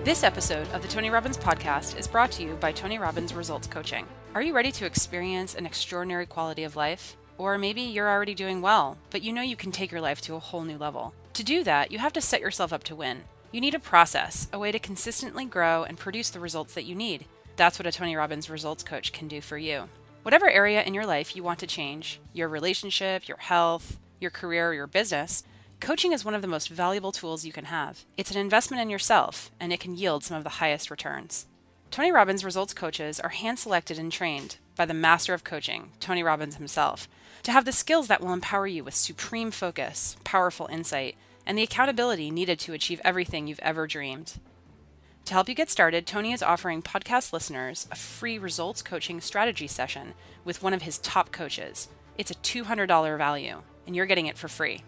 This episode of the Tony Robbins podcast is brought to you by Tony Robbins Results Coaching. Are you ready to experience an extraordinary quality of life? Or maybe you're already doing well, but you know you can take your life to a whole new level. To do that, you have to set yourself up to win. You need a process, a way to consistently grow and produce the results that you need. That's what a Tony Robbins Results Coach can do for you. Whatever area in your life you want to change, your relationship, your health, your career, or your business, coaching is one of the most valuable tools you can have. It's an investment in yourself, and it can yield some of the highest returns. Tony Robbins Results Coaches are hand-selected and trained by the master of coaching, Tony Robbins himself, to have the skills that will empower you with supreme focus, powerful insight, and the accountability needed to achieve everything you've ever dreamed. To help you get started, Tony is offering podcast listeners a free results coaching strategy session with one of his top coaches. It's a $200 value, and you're getting it for free.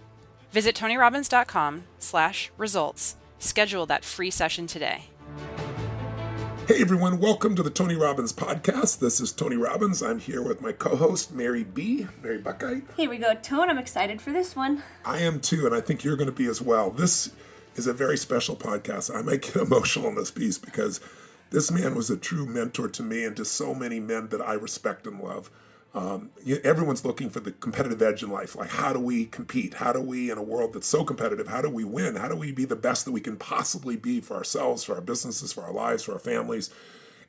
Visit TonyRobbins.com/results. Schedule that free session today. Hey everyone, welcome to the Tony Robbins podcast. This is Tony Robbins. I'm here with my co-host, Mary Buckeye. Here we go, Tone. I'm excited for this one. I am too, and I think you're going to be as well. This is a very special podcast. I might get emotional in this piece because this man was a true mentor to me and to so many men that I respect and love. Everyone's looking for the competitive edge in life. Like, how do we compete? How do we, in a world that's so competitive, how do we win? How do we be the best that we can possibly be for ourselves, for our businesses, for our lives, for our families?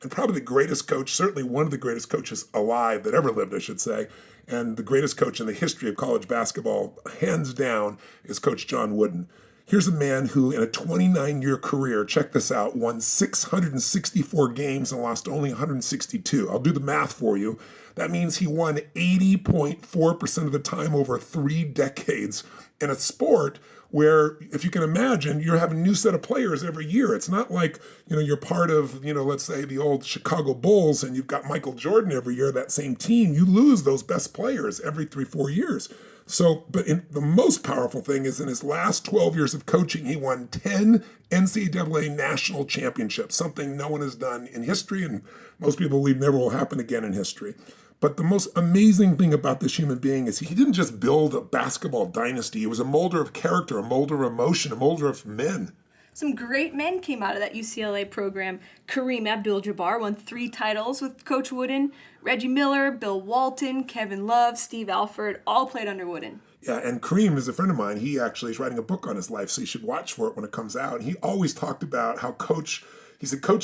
And probably the greatest coach, certainly one of the greatest coaches alive that ever lived, I should say, and the greatest coach in the history of college basketball, hands down, is Coach John Wooden. Here's a man who, in a 29-year career, check this out, won 664 games and lost only 162. I'll do the math for you. That means he won 80.4% of the time over 3 decades in a sport where, if you can imagine, you're having a new set of players every year. It's not like, you're part of, let's say the old Chicago Bulls and you've got Michael Jordan every year, that same team. You lose those best players every 3-4 years. So, but the most powerful thing is in his last 12 years of coaching, he won 10 NCAA national championships, something no one has done in history, and most people believe never will happen again in history. But the most amazing thing about this human being is he didn't just build a basketball dynasty. He was a molder of character, a molder of emotion, a molder of men. Some great men came out of that UCLA program. Kareem Abdul-Jabbar won 3 titles with Coach Wooden. Reggie Miller, Bill Walton, Kevin Love, Steve Alford, all played under Wooden. Yeah, and Kareem is a friend of mine. He actually is writing a book on his life, so you should watch for it when it comes out. And he always talked about how Coach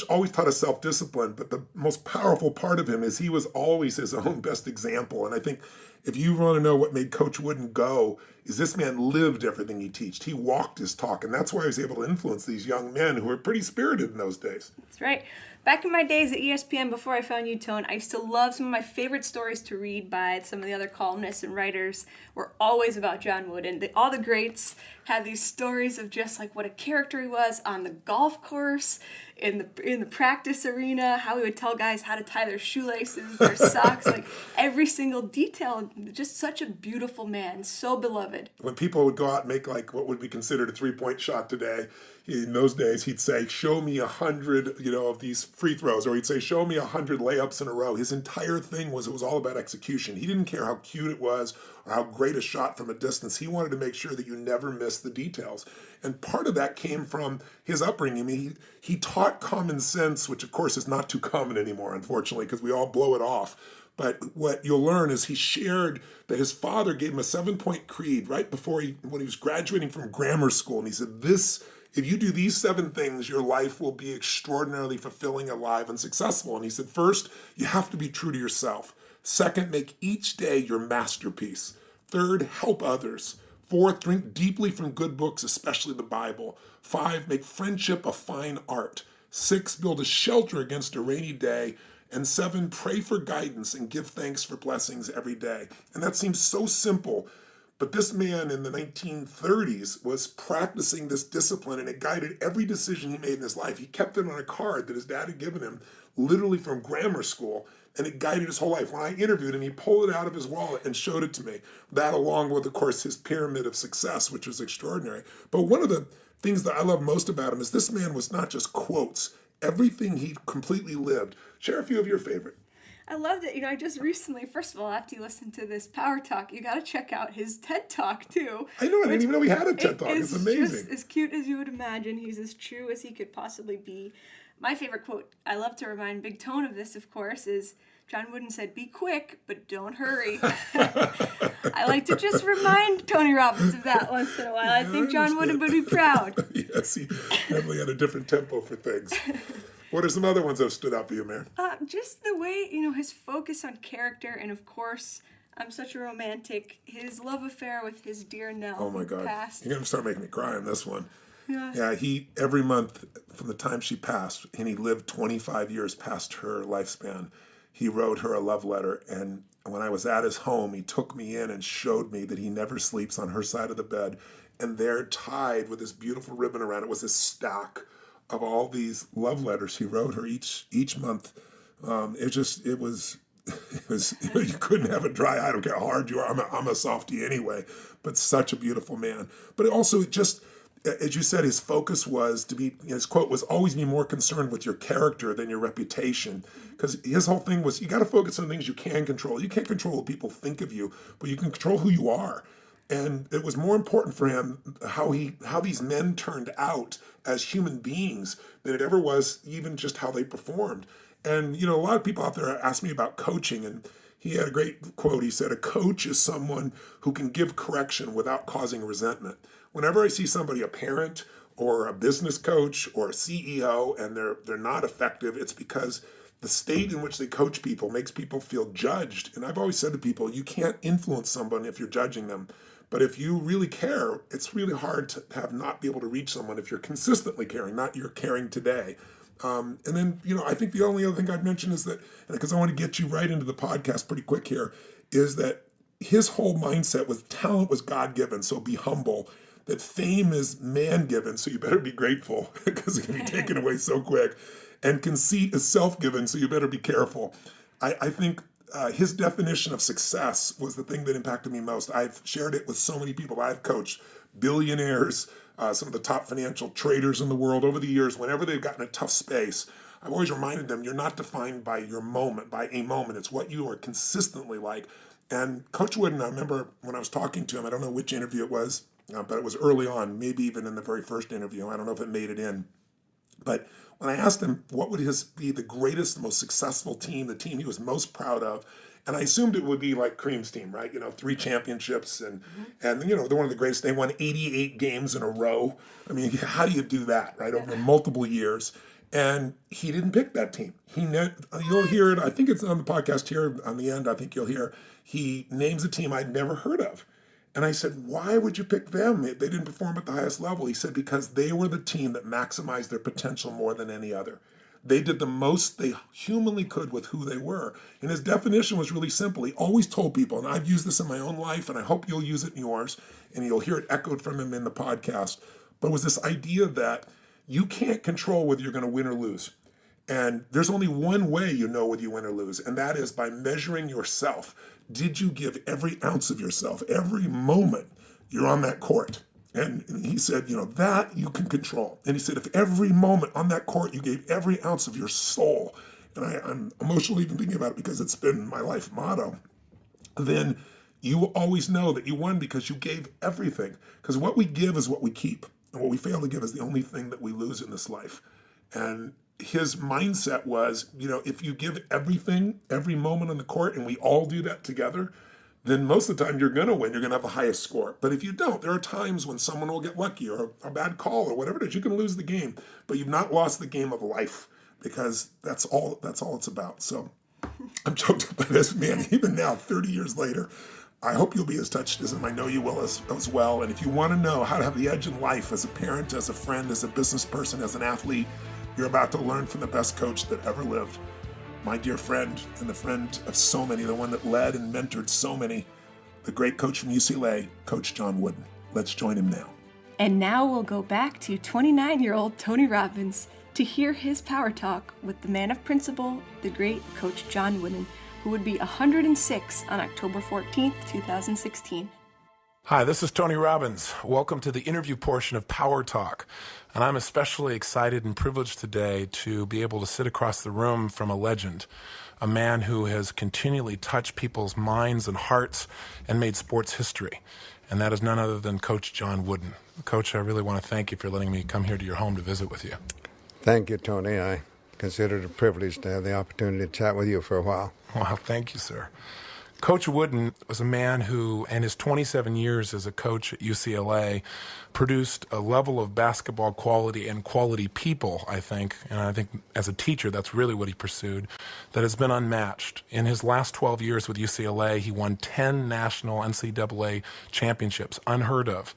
always taught us self-discipline, but the most powerful part of him is he was always his own best example. And I think if you want to know what made Coach Wooden go, is this man lived everything he taught. He walked his talk, and that's why he was able to influence these young men who were pretty spirited in those days. That's right. Back in my days at ESPN, before I found you, Tone, I used to love some of my favorite stories to read by some of the other columnists and writers were always about John Wooden. All the greats had these stories of just like what a character he was on the golf course, in the practice arena, how he would tell guys how to tie their shoelaces, their socks, like every single detail. Just such a beautiful man, so beloved. When people would go out and make like what would be considered a 3-point shot today, in those days he'd say, show me 100, of these free throws, or he'd say, show me 100 layups in a row. His entire thing was, it was all about execution. He didn't care how cute it was or how great a shot from a distance. He wanted to make sure that you never missed the details. And part of that came from his upbringing. I mean, he taught common sense, which of course is not too common anymore, unfortunately, because we all blow it off. But what you'll learn is he shared that his father gave him a 7-point creed right before when he was graduating from grammar school. And he said, if you do these 7 things, your life will be extraordinarily fulfilling, alive, and successful. And he said, first, you have to be true to yourself. Second, make each day your masterpiece. Third, help others. 4th, drink deeply from good books, especially the Bible. 5, make friendship a fine art. 6, build a shelter against a rainy day. And 7, pray for guidance and give thanks for blessings every day. And that seems so simple, but this man in the 1930s was practicing this discipline, and it guided every decision he made in his life. He kept it on a card that his dad had given him, literally from grammar school, and it guided his whole life. When I interviewed him, he pulled it out of his wallet and showed it to me. That, along with, of course, his pyramid of success, which was extraordinary. But one of the things that I love most about him is this man was not just quotes. Everything he completely lived. Share a few of your favorite. I loved it. I just recently, first of all, after you listen to this Power Talk, you got to check out his TED Talk too. I know, I didn't even know he had a TED Talk. It's amazing. Just as cute as you would imagine. He's as true as he could possibly be. My favorite quote, I love to remind Big Tone of this, of course, is John Wooden said, "Be quick, but don't hurry." I like to just remind Tony Robbins of that once in a while. I think John Wooden would be proud. Yes, he definitely had a different tempo for things. What are some other ones that have stood out for you, Mary? Just the way, his focus on character, and of course, I'm such a romantic, his love affair with his dear Nell. Oh my God. Passed. You're going to start making me cry on this one. Yeah. Yeah, every month from the time she passed, and he lived 25 years past her lifespan, he wrote her a love letter. And when I was at his home, he took me in and showed me that he never sleeps on her side of the bed. And there, tied with this beautiful ribbon around it, was this stack of all these love letters he wrote her each month. It was you couldn't have a dry eye. I don't care how hard you are. I'm a softie anyway, but such a beautiful man. But it also just, as you said, his focus was his quote was always be more concerned with your character than your reputation. Because his whole thing was, you got to focus on things you can control. You can't control what people think of you, but you can control who you are. And it was more important for him how these men turned out as human beings than it ever was even just how they performed. And, a lot of people out there ask me about coaching, and he had a great quote. He said, "A coach is someone who can give correction without causing resentment." Whenever I see somebody, a parent or a business coach or a CEO, and they're not effective, it's because the state in which they coach people makes people feel judged. And I've always said to people, you can't influence someone if you're judging them. But if you really care, it's really hard to not be able to reach someone if you're consistently caring, not you're caring today. And then, I think the only other thing I'd mention is that, because I want to get you right into the podcast pretty quick here, is that his whole mindset was talent was God-given, so be humble. That fame is man-given, so you better be grateful because it can be taken away so quick. And conceit is self-given, so you better be careful. I think his definition of success was the thing that impacted me most. I've shared it with so many people. I've coached billionaires, some of the top financial traders in the world over the years. Whenever they've gotten a tough space, I've always reminded them, you're not defined by your moment, by a moment. It's what you are consistently like. And Coach Wooden, I remember when I was talking to him, I don't know which interview it was, but it was early on, maybe even in the very first interview. I don't know if it made it in. But when I asked him what would be the greatest, most successful team, the team he was most proud of, and I assumed it would be like Kareem's team, right? 3 championships, and they're one of the greatest. They won 88 games in a row. I mean, how do you do that, right? Over multiple years. And he didn't pick that team. You'll hear it. I think it's on the podcast here on the end. I think you'll hear he names a team I'd never heard of. And I said, why would you pick them? They didn't perform at the highest level. He said, because they were the team that maximized their potential more than any other. They did the most they humanly could with who they were. And his definition was really simple. He always told people, and I've used this in my own life, and I hope you'll use it in yours, and you'll hear it echoed from him in the podcast, but it was this idea that you can't control whether you're going to win or lose. And there's only one way you know whether you win or lose, and that is by measuring yourself. Did you give every ounce of yourself, every moment you're on that court? And he said, that you can control. And he said, if every moment on that court you gave every ounce of your soul, and I'm emotionally even thinking about it because it's been my life motto, then you will always know that you won because you gave everything. Because what we give is what we keep. And what we fail to give is the only thing that we lose in this life. And his mindset was, if you give everything, every moment on the court, and we all do that together, then most of the time you're going to win. You're going to have the highest score. But if you don't, there are times when someone will get lucky or a bad call or whatever it is. You can lose the game, but you've not lost the game of life because that's all it's about. So I'm choked up by this, man. Even now, 30 years later, I hope you'll be as touched as him. I know you will as well. And if you want to know how to have the edge in life as a parent, as a friend, as a business person, as an athlete, you're about to learn from the best coach that ever lived. My dear friend, and the friend of so many, the one that led and mentored so many, the great coach from UCLA, Coach John Wooden. Let's join him now. And now we'll go back to 29-year-old Tony Robbins to hear his power talk with the man of principle, the great Coach John Wooden, who would be 106 on October 14th, 2016. Hi, this is Tony Robbins. Welcome to the interview portion of Power Talk. And I'm especially excited and privileged today to be able to sit across the room from a legend, a man who has continually touched people's minds and hearts and made sports history. And that is none other than Coach John Wooden. Coach, I really want to thank you for letting me come here to your home to visit with you. Thank you, Tony. I consider it a privilege to have the opportunity to chat with you for a while. Well, thank you, sir. Coach Wooden was a man who, in his 27 years as a coach at UCLA, produced a level of basketball quality and quality people, I think, and I think as a teacher that's really what he pursued, that has been unmatched. In his last 12 years with UCLA, he won 10 national NCAA championships, unheard of.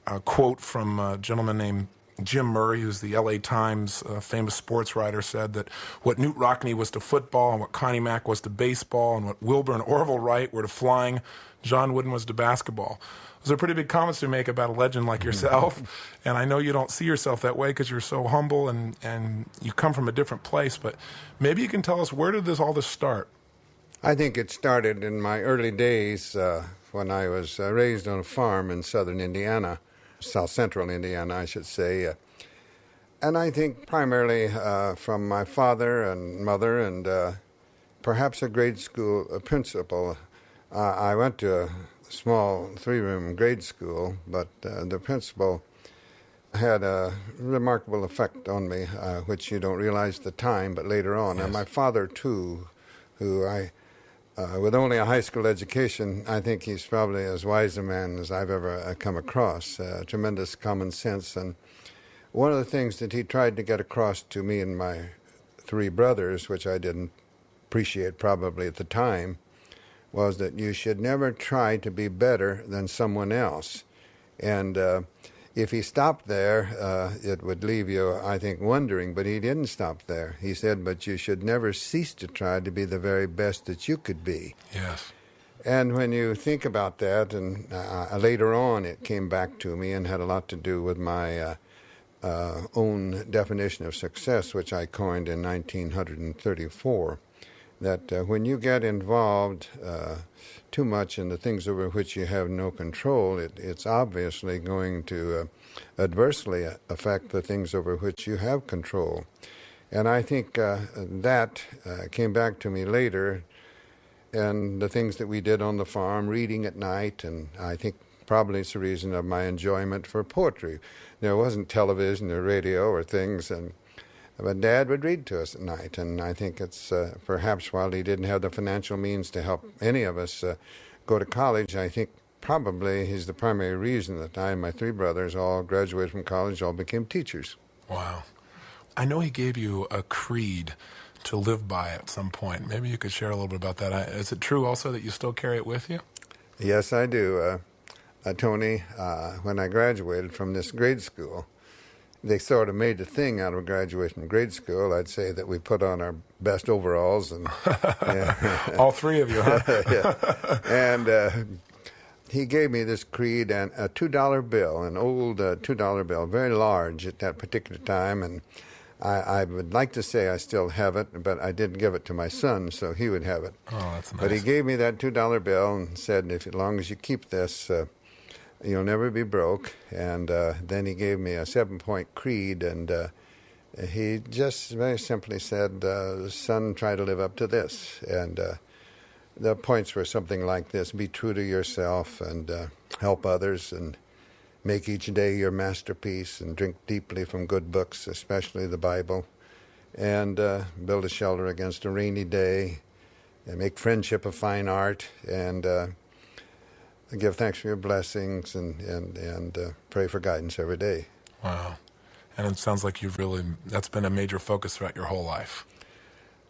A quote from a gentleman named Jim Murray, who's the LA Times famous sports writer, said that what Knute Rockne was to football and what Connie Mack was to baseball and what Wilbur and Orville Wright were to flying, John Wooden was to basketball. Those are pretty big comments to make about a legend like yourself, and I know you don't see yourself that way because you're so humble and you come from a different place, but maybe you can tell us, where did all this start? I think it started in my early days when I was raised on a farm in southern Indiana, south central Indiana, I should say. And I think primarily from my father and mother and perhaps a grade school principal. I went to a small three-room grade school, but the principal had a remarkable effect on me, which you don't realize at the time, but later on. Yes. And my father, too, who with only a high school education, I think he's probably as wise a man as I've ever come across. Tremendous common sense. And one of the things that he tried to get across to me and my three brothers, which I didn't appreciate probably at the time, was that you should never try to be better than someone else. And if he stopped there, it would leave you, I think, wondering, but he didn't stop there. He said, but you should never cease to try to be the very best that you could be. Yes. And when you think about that, and later on it came back to me and had a lot to do with my own definition of success, which I coined in 1934, that when you get involved too much in the things over which you have no control, it's obviously going to adversely affect the things over which you have control. And I think that came back to me later, and the things that we did on the farm, reading at night, and I think probably it's the reason of my enjoyment for poetry. There wasn't television or radio or things, but Dad would read to us at night, and I think it's perhaps while he didn't have the financial means to help any of us go to college, I think probably he's the primary reason that I and my three brothers all graduated from college, all became teachers. Wow. I know he gave you a creed to live by at some point. Maybe you could share a little bit about that. Is it true also that you still carry it with you? Yes, I do. Tony, when I graduated from this grade school, they sort of made a thing out of graduating from grade school. I'd say that we put on our best overalls. And all three of you, huh? Yeah. And he gave me this creed and a $2 bill, an old $2 bill, very large at that particular time. And I would like to say I still have it, but I didn't give it to my son, so he would have it. Oh, that's nice. But he gave me that $2 bill and said, as long as you keep this, you'll never be broke. And then he gave me a 7-point creed, and he just very simply said, son, try to live up to this. And the points were something like this: be true to yourself and help others, and make each day your masterpiece, and drink deeply from good books, especially the Bible, and build a shelter against a rainy day, and make friendship a fine art, and give thanks for your blessings, and pray for guidance every day. Wow. And it sounds like that's been a major focus throughout your whole life.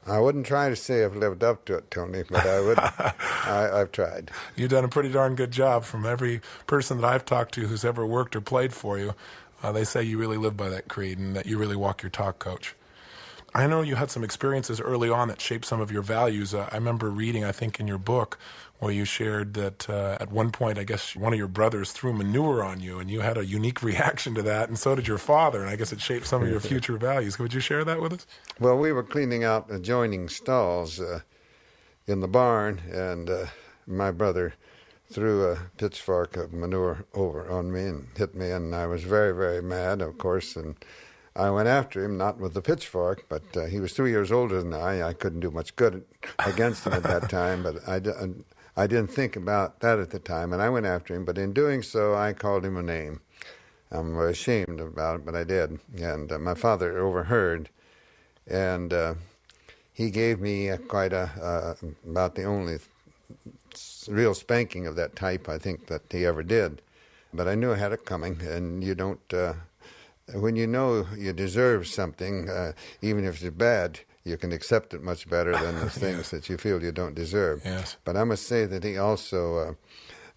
I wouldn't try to say I've lived up to it, Tony, but I would. I've tried. You've done a pretty darn good job. From every person that I've talked to who's ever worked or played for you, they say you really live by that creed and that you really walk your talk, Coach. I know you had some experiences early on that shaped some of your values. I remember reading, I think, in your book where you shared that at one point, I guess, one of your brothers threw manure on you, and you had a unique reaction to that, and so did your father, and I guess it shaped some of your future values. Would you share that with us? Well, we were cleaning out adjoining stalls in the barn, and my brother threw a pitchfork of manure over on me and hit me, and I was very, very mad, of course, and I went after him, not with the pitchfork, but he was 3 years older than I. I couldn't do much good against him at that time, but I didn't think about that at the time, and I went after him, but in doing so, I called him a name. I'm ashamed about it, but I did, and my father overheard, and he gave me quite about the only real spanking of that type, I think, that he ever did. But I knew I had it coming, and you don't, when you know you deserve something, even if it's bad, you can accept it much better than the things that you feel you don't deserve. Yes. But I must say that he also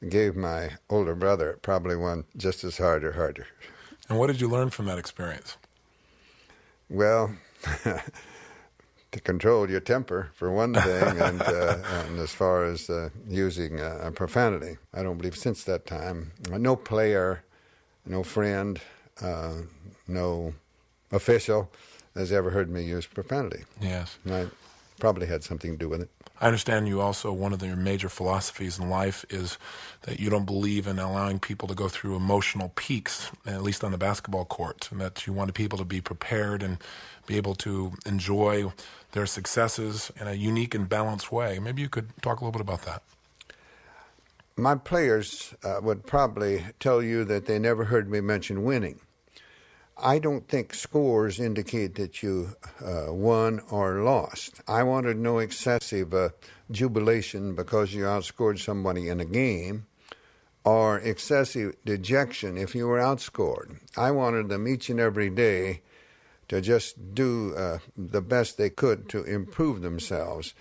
gave my older brother probably one just as hard or harder. And what did you learn from that experience? Well, to control your temper, for one thing, and as far as using profanity. I don't believe since that time, no player, no friend, no official has ever heard me use profanity. Yes. And I probably had something to do with it. I understand you also, one of your major philosophies in life is that you don't believe in allowing people to go through emotional peaks, at least on the basketball court, and that you wanted people to be prepared and be able to enjoy their successes in a unique and balanced way. Maybe you could talk a little bit about that. My players would probably tell you that they never heard me mention winning. I don't think scores indicate that you won or lost. I wanted no excessive jubilation because you outscored somebody in a game, or excessive dejection if you were outscored. I wanted them each and every day to just do the best they could to improve themselves,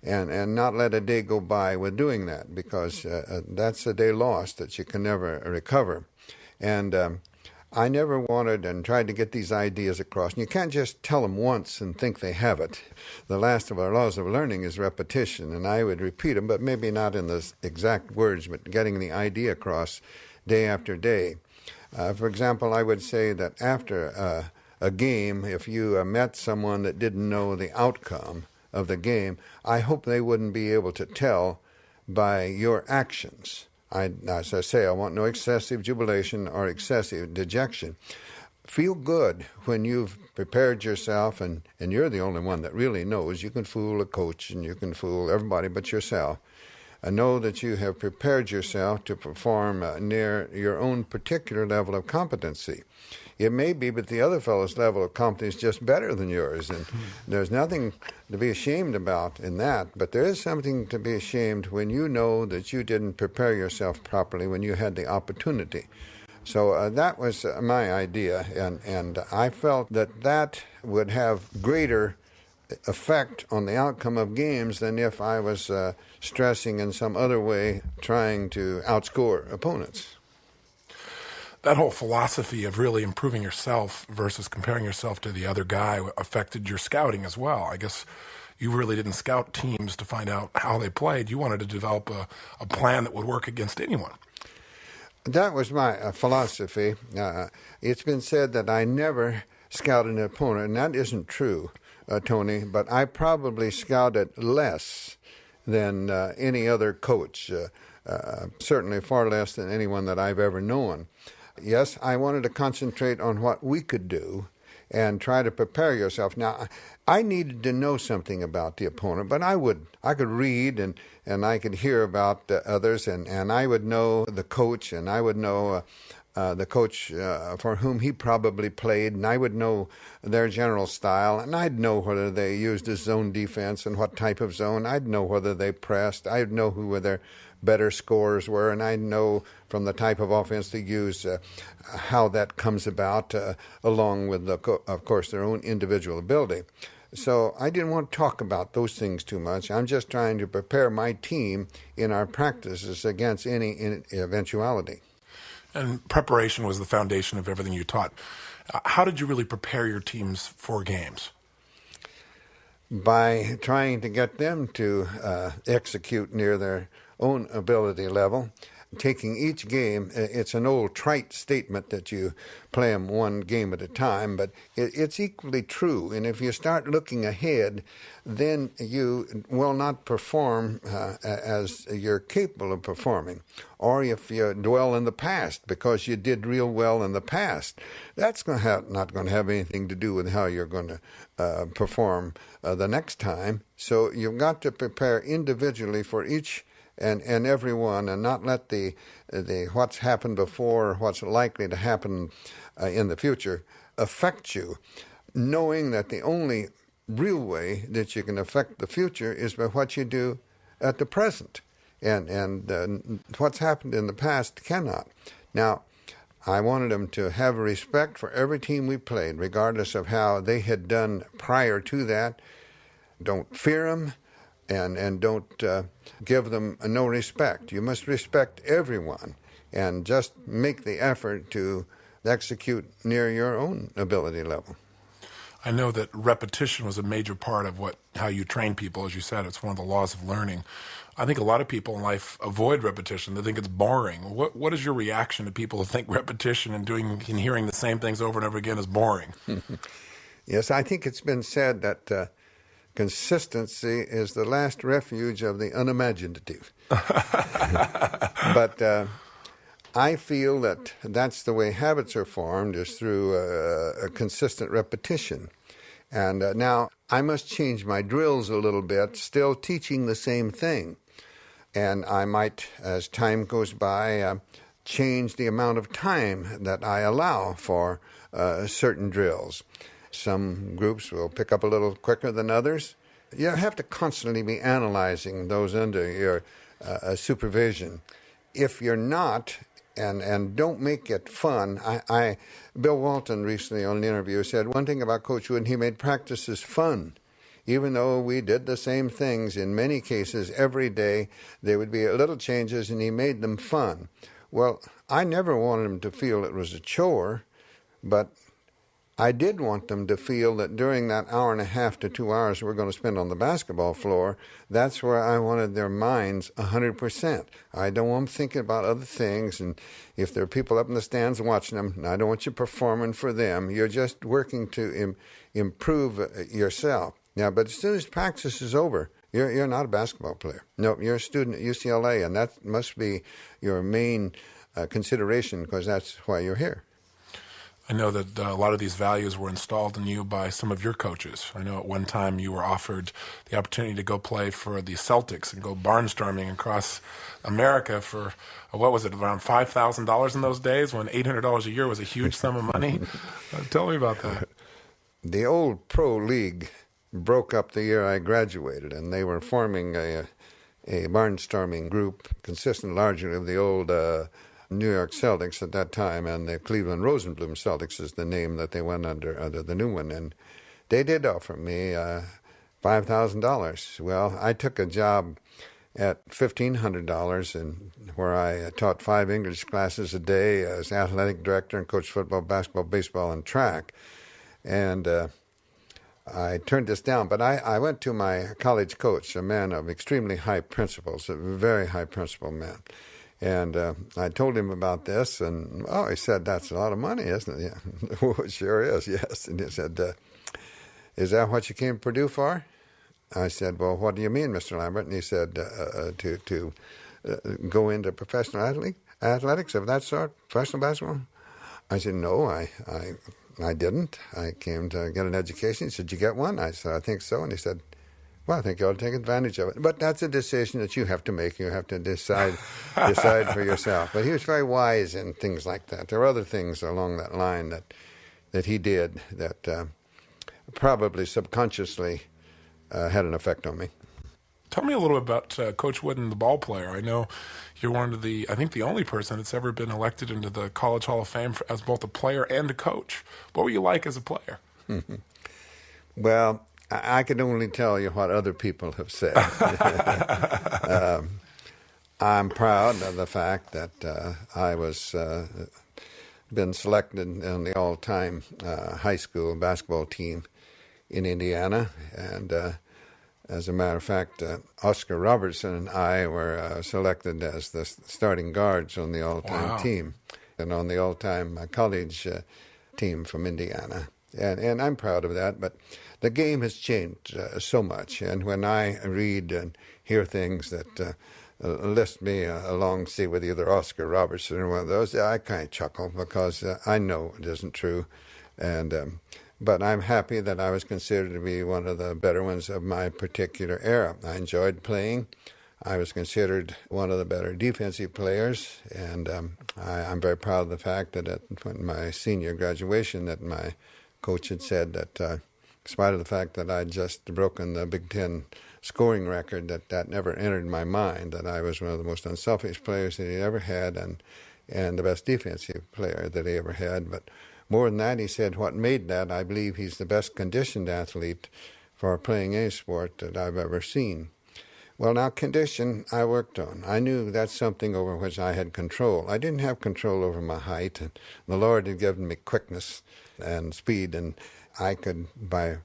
and not let a day go by with doing that, because that's a day lost that you can never recover. And I never wanted and tried to get these ideas across. And you can't just tell them once and think they have it. The last of our laws of learning is repetition, and I would repeat them, but maybe not in the exact words, but getting the idea across day after day. For example, I would say that after a game, if you met someone that didn't know the outcome of the game, I hope they wouldn't be able to tell by your actions. As I say, I want no excessive jubilation or excessive dejection. Feel good when you've prepared yourself, and you're the only one that really knows. You can fool a coach and you can fool everybody but yourself. Know that you have prepared yourself to perform near your own particular level of competency. It may be, but the other fellow's level of competence is just better than yours, and there's nothing to be ashamed about in that. But there is something to be ashamed when you know that you didn't prepare yourself properly when you had the opportunity. So that was my idea, and I felt that would have greater effect on the outcome of games than if I was stressing in some other way, trying to outscore opponents. That whole philosophy of really improving yourself versus comparing yourself to the other guy affected your scouting as well. I guess you really didn't scout teams to find out how they played. You wanted to develop a plan that would work against anyone. That was my philosophy. It's been said that I never scouted an opponent, and that isn't true, Tony, but I probably scouted less than any other coach, certainly far less than anyone that I've ever known. Yes, I wanted to concentrate on what we could do and try to prepare yourself. Now, I needed to know something about the opponent, but I could read and I could hear about others, and I would know the coach, and I would know the coach for whom he probably played, and I would know their general style, and I'd know whether they used a zone defense and what type of zone. I'd know whether they pressed. I'd know who were their better scorers were, and I'd know from the type of offense they use how that comes about, along with, of course, their own individual ability. So I didn't want to talk about those things too much. I'm just trying to prepare my team in our practices against any eventuality. And preparation was the foundation of everything you taught. How did you really prepare your teams for games? By trying to get them to execute near their own ability level. taking each game. It's an old trite statement that you play them one game at a time, but it's equally true. And if you start looking ahead, then you will not perform as you're capable of performing. Or if you dwell in the past because you did real well in the past, that's not going to have anything to do with how you're going to perform the next time. So you've got to prepare individually for each and every one, and not let the what's happened before or what's likely to happen in the future affect you, knowing that the only real way that you can affect the future is by what you do at the present, and what's happened in the past cannot. Now, I wanted them to have respect for every team we played, regardless of how they had done prior to that. Don't fear them, and don't give them no respect. You must respect everyone, and just make the effort to execute near your own ability level. I know that repetition was a major part of how you train people. As you said, it's one of the laws of learning. I think a lot of people in life avoid repetition. They think it's boring. What is your reaction to people who think repetition and hearing the same things over and over again is boring? Yes, I think it's been said that consistency is the last refuge of the unimaginative. But I feel that that's the way habits are formed, is through a consistent repetition. And now I must change my drills a little bit, still teaching the same thing. And I might, as time goes by, change the amount of time that I allow for certain drills. Some groups will pick up a little quicker than others. You have to constantly be analyzing those under your supervision. If you're not, and don't make it fun, Bill Walton recently on an interview said one thing about Coach Wooden, he made practices fun. Even though we did the same things in many cases every day, there would be little changes, and he made them fun. Well, I never wanted them to feel it was a chore, but I did want them to feel that during that hour and a half to 2 hours we're going to spend on the basketball floor, that's where I wanted their minds 100%. I don't want them thinking about other things, and if there are people up in the stands watching them, I don't want you performing for them. You're just working to improve yourself. Now, but as soon as practice is over, you're not a basketball player. No, you're a student at UCLA, and that must be your main consideration, because that's why you're here. I know that a lot of these values were installed in you by some of your coaches. I know at one time you were offered the opportunity to go play for the Celtics and go barnstorming across America for, what was it, around $5,000 in those days, when $800 a year was a huge sum of money? Tell me about that. The old pro league broke up the year I graduated, and they were forming a barnstorming group consisting largely of the old New York Celtics at that time, and the Cleveland Rosenblum Celtics is the name that they went under the new one. And they did offer me $5,000. Well, I took a job at $1,500, and where I taught 5 English classes a day as athletic director and coached football, basketball, baseball, and track. And I turned this down, but I went to my college coach, a man of extremely high principles, a very high principle man. And I told him about this, and, he said, that's a lot of money, isn't it? Yeah. Well, it sure is, yes. And he said, is that what you came to Purdue for? I said, well, what do you mean, Mr. Lambert? And he said, to go into professional athletics of that sort, professional basketball? I said, no, I didn't. I came to get an education. He said, did you get one? I said, I think so. And he said, well, I think you ought to take advantage of it. But that's a decision that you have to make. You have to decide for yourself. But he was very wise in things like that. There are other things along that line that he did that probably subconsciously had an effect on me. Tell me a little bit about Coach Wooden, the ball player. I know you're one of the only person that's ever been elected into the College Hall of Fame as both a player and a coach. What were you like as a player? Well, I can only tell you what other people have said. I'm proud of the fact that I was been selected on the all-time high school basketball team in Indiana, and As a matter of fact, Oscar Robertson and I were selected as the starting guards on the all-time Wow. team and on the all-time college team from Indiana. And I'm proud of that, but the game has changed so much. And when I read and hear things that list me along, say, with either Oscar Robertson or one of those, I kind of chuckle because I know it isn't true. And but I'm happy that I was considered to be one of the better ones of my particular era. I enjoyed playing. I was considered one of the better defensive players, and I'm very proud of the fact that at my senior graduation that my coach had said that in spite of the fact that I'd just broken the Big Ten scoring record, that never entered my mind, that I was one of the most unselfish players that he ever had and the best defensive player that he ever had. But more than that, he said what made that, I believe he's the best conditioned athlete for playing any sport that I've ever seen. Well, now, condition I worked on. I knew that's something over which I had control. I didn't have control over my height, and the Lord had given me quickness and speed, and I could, by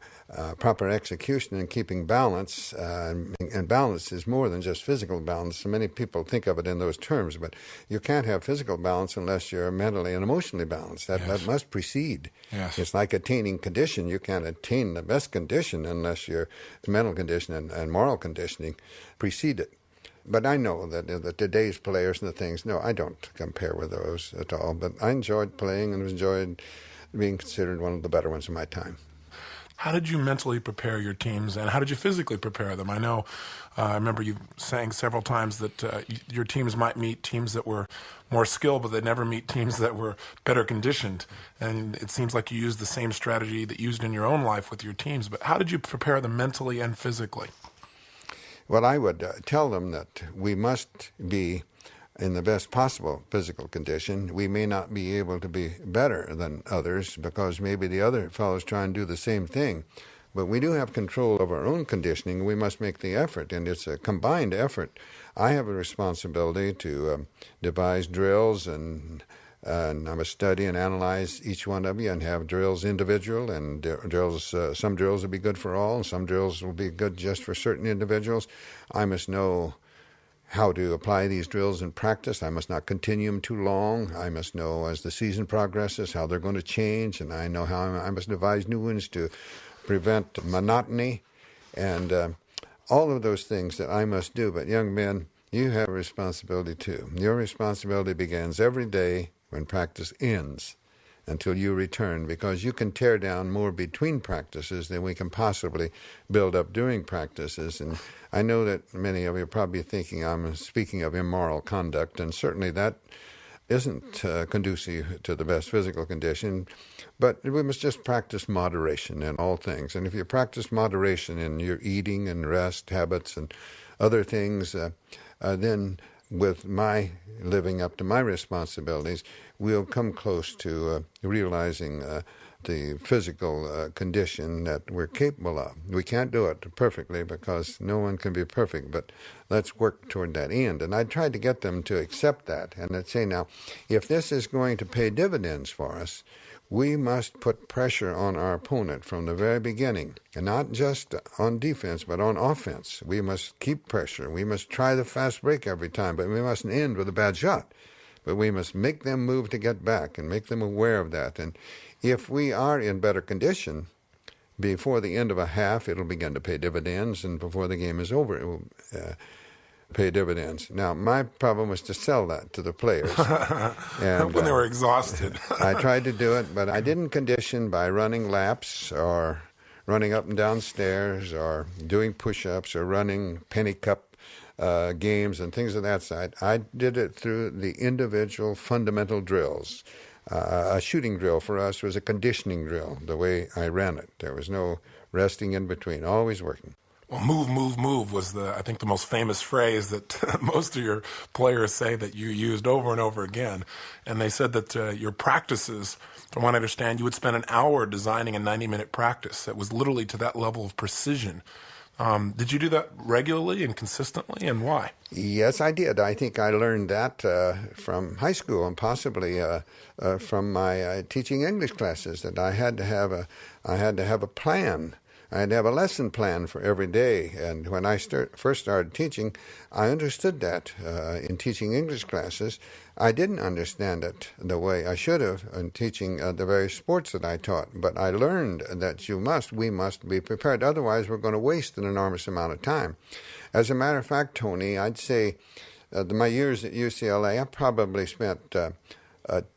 proper execution and keeping balance, and balance is more than just physical balance. Many people think of it in those terms, but you can't have physical balance unless you're mentally and emotionally balanced. That must precede. Yes. It's like attaining condition. You can't attain the best condition unless your mental condition and moral conditioning precede it. But I know that today's players and the things, no, I don't compare with those at all. But I enjoyed playing and enjoyed being considered one of the better ones of my time. How did you mentally prepare your teams, and how did you physically prepare them? I know, I remember you saying several times that your teams might meet teams that were more skilled, but they'd never meet teams that were better conditioned. And it seems like you used the same strategy that you used in your own life with your teams. But how did you prepare them mentally and physically? Well, I would tell them that we must be in the best possible physical condition. We may not be able to be better than others because maybe the other fellows try and do the same thing. But we do have control of our own conditioning. We must make the effort, and it's a combined effort. I have a responsibility to devise drills, and I must study and analyze each one of you and have drills individual, and drills. Some drills will be good for all, and some drills will be good just for certain individuals. I must know how to apply these drills in practice. I must not continue them too long. I must know as the season progresses how they're going to change, and I know how I must devise new ones to prevent monotony and all of those things that I must do. But young men, you have a responsibility too. Your responsibility begins every day when practice ends until you return, because you can tear down more between practices than we can possibly build up during practices. And I know that many of you are probably thinking I'm speaking of immoral conduct, and certainly that isn't conducive to the best physical condition, but we must just practice moderation in all things. And if you practice moderation in your eating and rest habits and other things, then with my living up to my responsibilities, we'll come close to realizing the physical condition that we're capable of. We can't do it perfectly because no one can be perfect, but let's work toward that end. And I tried to get them to accept that, and I'd say, now, if this is going to pay dividends for us, we must put pressure on our opponent from the very beginning, and not just on defense, but on offense. We must keep pressure. We must try the fast break every time, but we mustn't end with a bad shot. But we must make them move to get back and make them aware of that. And if we are in better condition, before the end of a half, it'll begin to pay dividends, and before the game is over, it will pay dividends. Now, my problem was to sell that to the players. And, when they were exhausted. I tried to do it, but I didn't condition by running laps or running up and down stairs or doing push-ups or running penny cup games and things of that side. I did it through the individual fundamental drills. A shooting drill for us was a conditioning drill, the way I ran it. There was no resting in between, always working. Well, move, move, move was I think the most famous phrase that most of your players say that you used over and over again. And they said that your practices, from what I understand, you would spend an hour designing a 90-minute practice that was literally to that level of precision. Did you do that regularly and consistently, and why? Yes, I did. I think I learned that from high school and possibly from my teaching English classes, that I had to have a plan I'd have a lesson plan for every day. And when I first started teaching, I understood that. In teaching English classes, I didn't understand it the way I should have in teaching the various sports that I taught. But I learned that we must be prepared. Otherwise, we're going to waste an enormous amount of time. As a matter of fact, Tony, I'd say my years at UCLA, I probably spent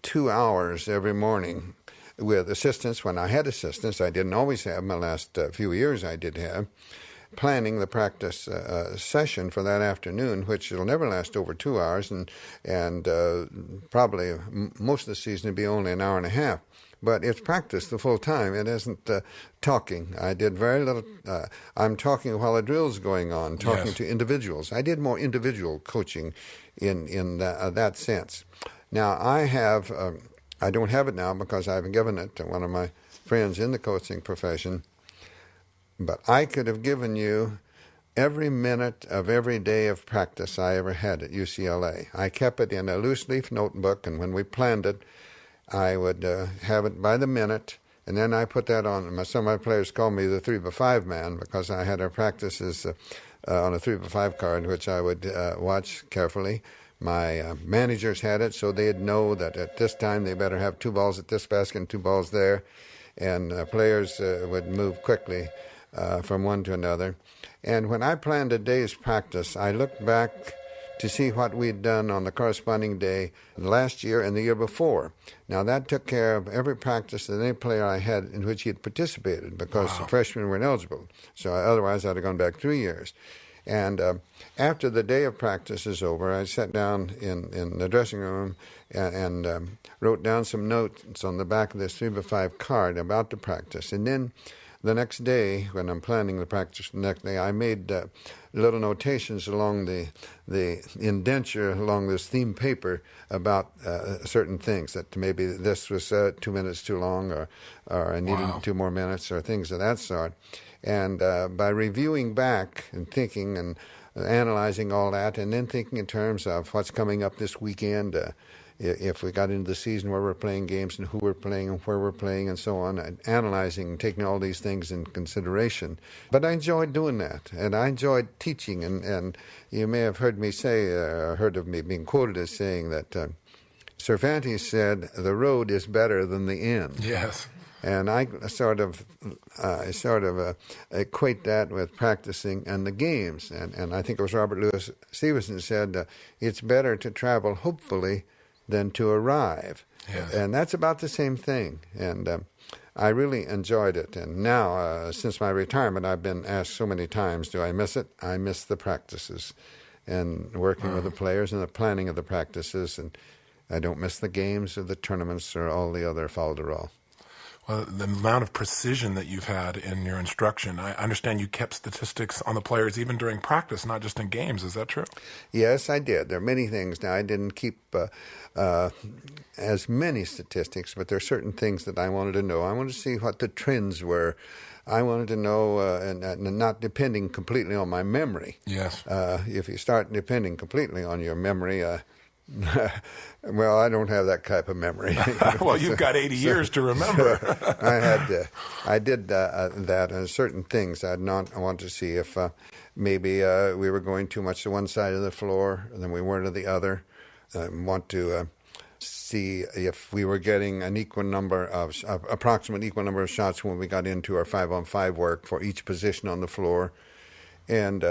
2 hours every morning with assistants. When I had assistants, I didn't always have. My last few years I did have, planning the practice session for that afternoon, which will never last over 2 hours, and probably most of the season will be only an hour and a half. But it's practice the full time. It isn't talking. I did very little. I'm talking while a drill's going on, talking to individuals. I did more individual coaching in that sense. Now, I don't have it now because I've given it to one of my friends in the coaching profession, but I could have given you every minute of every day of practice I ever had at UCLA. I kept it in a loose leaf notebook, and when we planned it, I would have it by the minute, and then I put that on. Some of my players called me the 3x5 man because I had our practices on a 3x5 card, which I would watch carefully. My managers had it, so they'd know that at this time they better have 2 balls at this basket and 2 balls there, and players would move quickly from one to another. And when I planned a day's practice, I looked back to see what we'd done on the corresponding day last year and the year before. Now, that took care of every practice that any player I had in which he had participated, because the freshmen weren't eligible. So otherwise, I'd have gone back 3 years. And after the day of practice is over, I sat down in the dressing room and wrote down some notes on the back of this 3x5 card about the practice. And then the next day, when I'm planning the practice the next day, I made little notations along the indenture, along this theme paper about certain things, that maybe this was 2 minutes too long, or I needed 2 more minutes, or things of that sort. And by reviewing back and thinking and analyzing all that, and then thinking in terms of what's coming up this weekend, if we got into the season where we're playing games and who we're playing and where we're playing and so on, and analyzing, taking all these things in consideration. But I enjoyed doing that, and I enjoyed teaching. And you may have heard me say, or heard of me being quoted as saying that Cervantes said, "The road is better than the inn." Yes. And I sort of equate that with practicing and the games. And I think it was Robert Louis Stevenson said, it's better to travel hopefully than to arrive. Yes. And that's about the same thing. And I really enjoyed it. And now, since my retirement, I've been asked so many times, do I miss it? I miss the practices and working with the players and the planning of the practices. And I don't miss the games or the tournaments or all the other fol-de-rol. Well, the amount of precision that you've had in your instruction, I understand you kept statistics on the players even during practice, not just in games. Is that true? Yes, I did. There are many things. Now, I didn't keep as many statistics, but there are certain things that I wanted to know. I wanted to see what the trends were. I wanted to know, and not depending completely on my memory. Yes. If you start depending completely on your memory, well, I don't have that type of memory. Well, you've got 80 years to remember. I did that, and certain things I'd not want to see if maybe we were going too much to one side of the floor and then we weren't to the other. I want to see if we were getting an approximate equal number of shots when we got into our 5-on-5 work for each position on the floor. And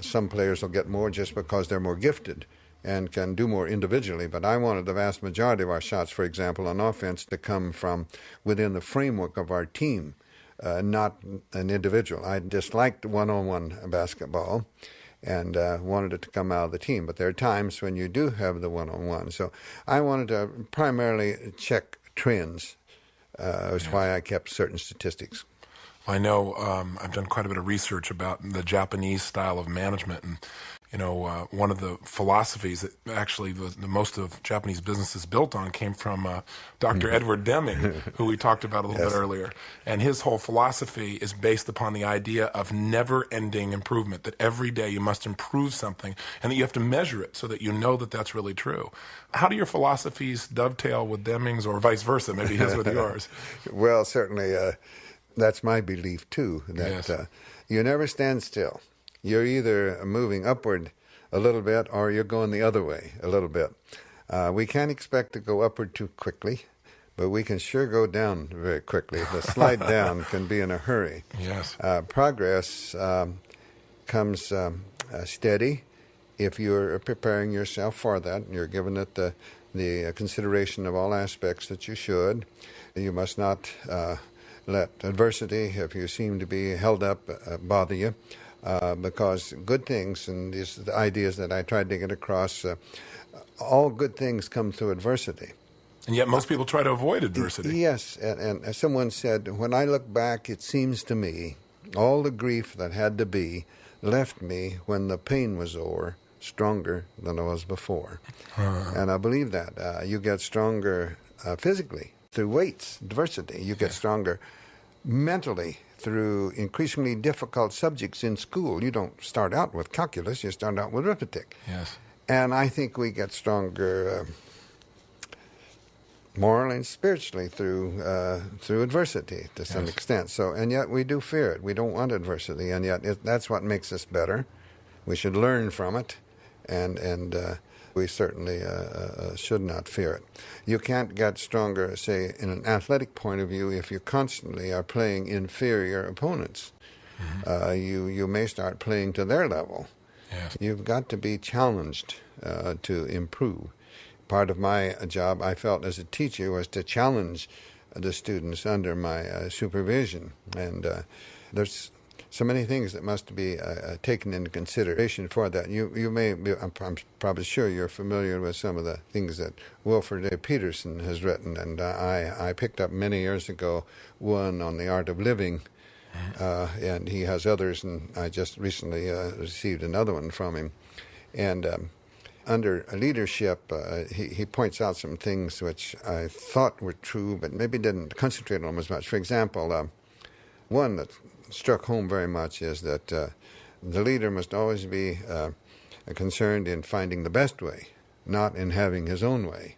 some players will get more just because they're more gifted and can do more individually. But I wanted the vast majority of our shots, for example, on offense, to come from within the framework of our team, not an individual. I disliked one-on-one basketball and wanted it to come out of the team. But there are times when you do have the one-on-one. So I wanted to primarily check trends. That's why I kept certain statistics. I know I've done quite a bit of research about the Japanese style of management, and one of the philosophies that actually the most of Japanese business is built on came from Dr. Edward Deming, who we talked about a little bit earlier. And his whole philosophy is based upon the idea of never-ending improvement, that every day you must improve something and that you have to measure it so that you know that that's really true. How do your philosophies dovetail with Deming's, or vice versa, maybe his with yours? Well, certainly that's my belief too, that Yes. you never stand still. You're either moving upward a little bit or you're going the other way a little bit. We can't expect to go upward too quickly, but we can sure go down very quickly. The slide down can be in a hurry. Yes. Progress comes steady if you're preparing yourself for that and you're giving it the consideration of all aspects that you should. You must not let adversity, if you seem to be held up, bother you, because good things, and these are the ideas that I tried to get across, all good things come through adversity. And yet most people try to avoid adversity. Yes, and as someone said, when I look back, it seems to me all the grief that had to be left me when the pain was over, stronger than I was before. And I believe that. You get stronger physically through weights, adversity. You get stronger mentally through increasingly difficult subjects in school. You don't start out with calculus, you start out with arithmetic. Yes. And I think we get stronger morally and spiritually through adversity to some extent. So, and yet we do fear it. We don't want adversity, and yet that's what makes us better. We should learn from it, and we certainly should not fear it. You can't get stronger, say, in an athletic point of view, if you constantly are playing inferior opponents. You may start playing to their level. Yes. You've got to be challenged to improve. Part of my job, I felt as a teacher, was to challenge the students under my supervision. And there's so many things that must be taken into consideration for that. You may be, I'm probably sure you're familiar with some of the things that Wilfred A. Peterson has written, and I picked up many years ago one on the art of living, and he has others, and I just recently received another one from him. And under leadership, he points out some things which I thought were true, but maybe didn't concentrate on them as much. For example, one that struck home very much is that the leader must always be concerned in finding the best way, not in having his own way.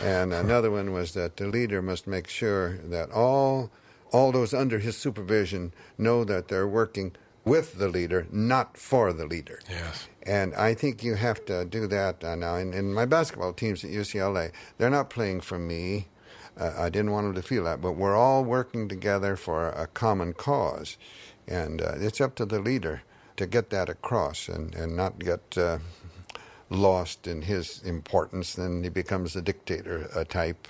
And another one was that the leader must make sure that all those under his supervision know that they're working with the leader, not for the leader. Yes. And I think you have to do that now. In my basketball teams at UCLA, they're not playing for me. I didn't want them to feel that, but we're all working together for a common cause. And it's up to the leader to get that across and not get lost in his importance. Then he becomes a dictator type,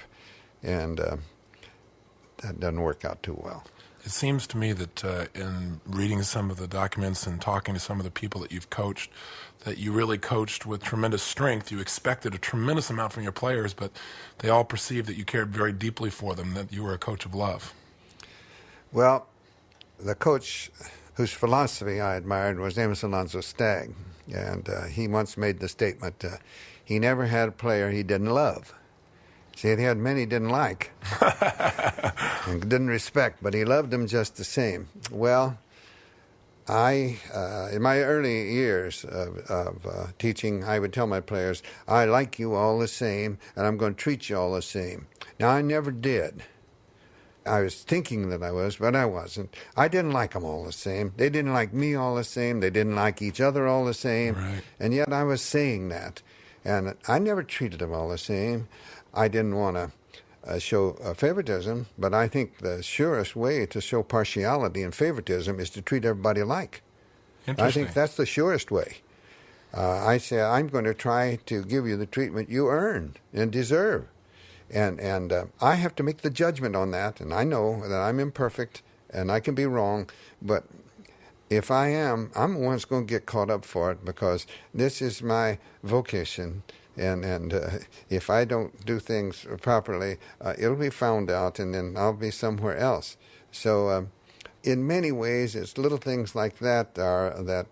and that doesn't work out too well. It seems to me that in reading some of the documents and talking to some of the people that you've coached, that you really coached with tremendous strength. You expected a tremendous amount from your players, but they all perceived that you cared very deeply for them, that you were a coach of love. Well, the coach whose philosophy I admired was Amos Alonzo Stagg, and he once made the statement, he never had a player he didn't love. See, he had many he didn't like and didn't respect, but he loved them just the same. Well, in my early years of teaching, I would tell my players, I like you all the same, and I'm going to treat you all the same. Now, I never did. I was thinking that I was, but I wasn't. I didn't like them all the same. They didn't like me all the same. They didn't like each other all the same. Right. And yet I was saying that. And I never treated them all the same. I didn't want to show favoritism, but I think the surest way to show partiality and favoritism is to treat everybody alike. I think that's the surest way. I say, I'm going to try to give you the treatment you earn and deserve. And I have to make the judgment on that, and I know that I'm imperfect and I can be wrong, but if I am, I'm the one that's going to get caught up for it because this is my vocation. And if I don't do things properly, it'll be found out, and then I'll be somewhere else. So in many ways, it's little things like that that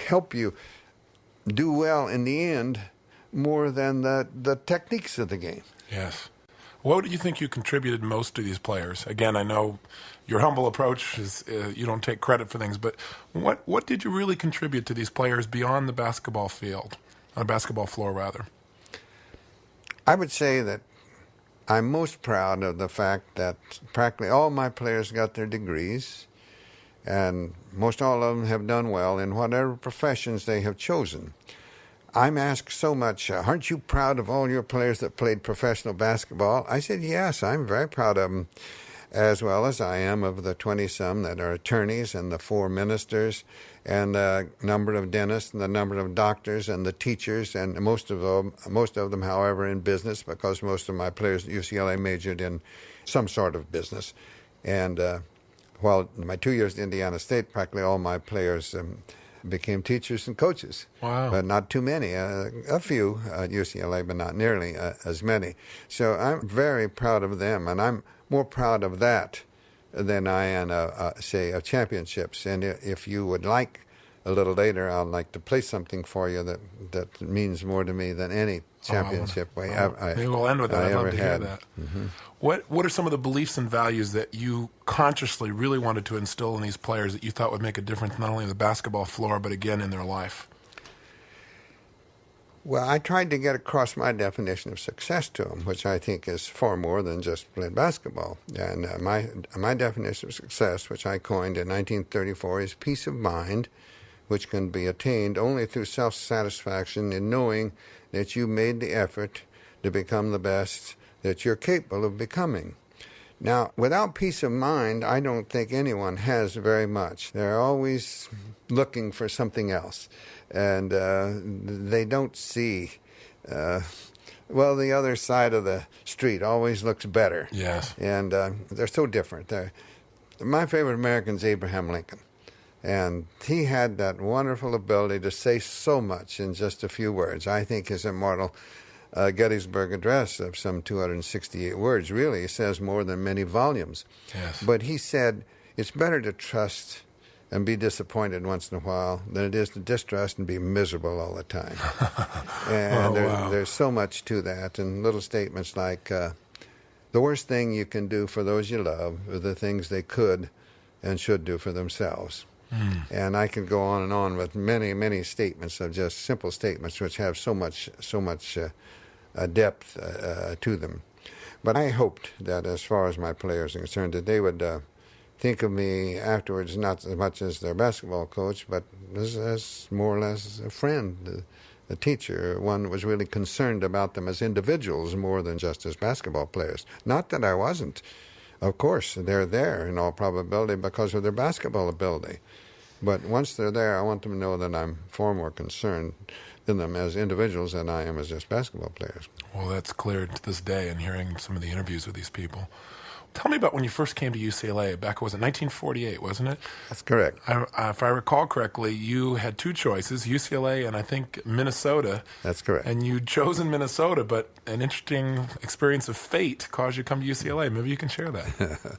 help you do well in the end more than the techniques of the game. Yes. What do you think you contributed most to these players? Again, I know your humble approach is you don't take credit for things, but what did you really contribute to these players beyond the basketball field? On a basketball floor, rather. I would say that I'm most proud of the fact that practically all my players got their degrees, and most all of them have done well in whatever professions they have chosen. I'm asked so much, aren't you proud of all your players that played professional basketball? I said, yes, I'm very proud of them, as well as I am of the 20-some that are attorneys and the 4 ministers and the number of dentists and the number of doctors and the teachers, and most of them, however, in business, because most of my players at UCLA majored in some sort of business. And while my 2 years at Indiana State, practically all my players became teachers and coaches. Wow. But not too many. A few at UCLA, but not nearly as many. So I'm very proud of them, and I'm more proud of that than I am, say, of championships. And if you would like, a little later, I'd like to play something for you that means more to me than any championship Maybe we'll end with that. I'd love to hear that. Mm-hmm. What are some of the beliefs and values that you consciously really wanted to instill in these players that you thought would make a difference not only on the basketball floor, but again in their life? Well, I tried to get across my definition of success to them, which I think is far more than just playing basketball. And my definition of success, which I coined in 1934, is peace of mind, which can be attained only through self-satisfaction in knowing that you made the effort to become the best that you're capable of becoming. Now, without peace of mind, I don't think anyone has very much. They're always looking for something else, and they don't see, the other side of the street always looks better. Yes. And they're so different. My favorite American is Abraham Lincoln. And he had that wonderful ability to say so much in just a few words. I think his immortal Gettysburg Address of some 268 words really says more than many volumes. Yes. But he said, it's better to trust and be disappointed once in a while than it is to distrust and be miserable all the time. And there's so much to that. And little statements like, the worst thing you can do for those you love are the things they could and should do for themselves. And I could go on and on with many, many statements of just simple statements which have so much depth to them. But I hoped that as far as my players are concerned, that they would think of me afterwards not as much as their basketball coach, but as more or less a friend, a teacher, one that was really concerned about them as individuals more than just as basketball players. Not that I wasn't. Of course, they're there in all probability because of their basketball ability. But once they're there, I want them to know that I'm far more concerned in them as individuals than I am as just basketball players. Well, that's clear to this day in hearing some of the interviews with these people. Tell me about when you first came to UCLA back, was it 1948, wasn't it? That's correct. If I recall correctly, you had 2 choices, UCLA and I think Minnesota. That's correct. And you'd chosen Minnesota, but an interesting experience of fate caused you to come to UCLA. Maybe you can share that.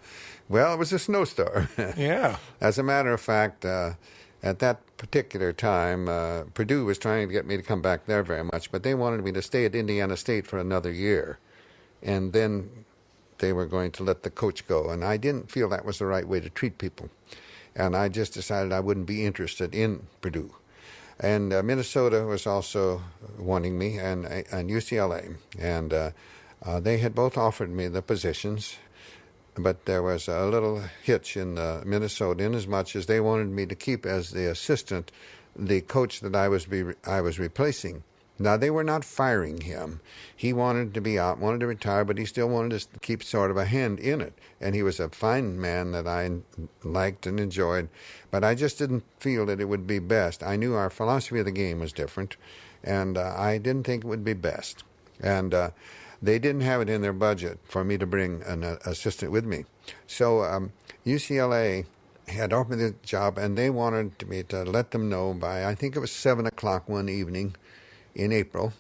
Well, it was a snowstorm. Yeah. As a matter of fact, at that particular time, Purdue was trying to get me to come back there very much, but they wanted me to stay at Indiana State for another year. And then they were going to let the coach go, and I didn't feel that was the right way to treat people. And I just decided I wouldn't be interested in Purdue. And Minnesota was also wanting me, and UCLA. And they had both offered me the positions, but there was a little hitch in Minnesota, in as much as they wanted me to keep as the assistant the coach that I was replacing. Now, they were not firing him. He wanted to be out, wanted to retire, but he still wanted to keep sort of a hand in it. And he was a fine man that I liked and enjoyed, but I just didn't feel that it would be best. I knew our philosophy of the game was different, and I didn't think it would be best. And they didn't have it in their budget for me to bring an assistant with me. So UCLA had offered me the job, and they wanted me to let them know by, I think it was 7 o'clock one evening in April.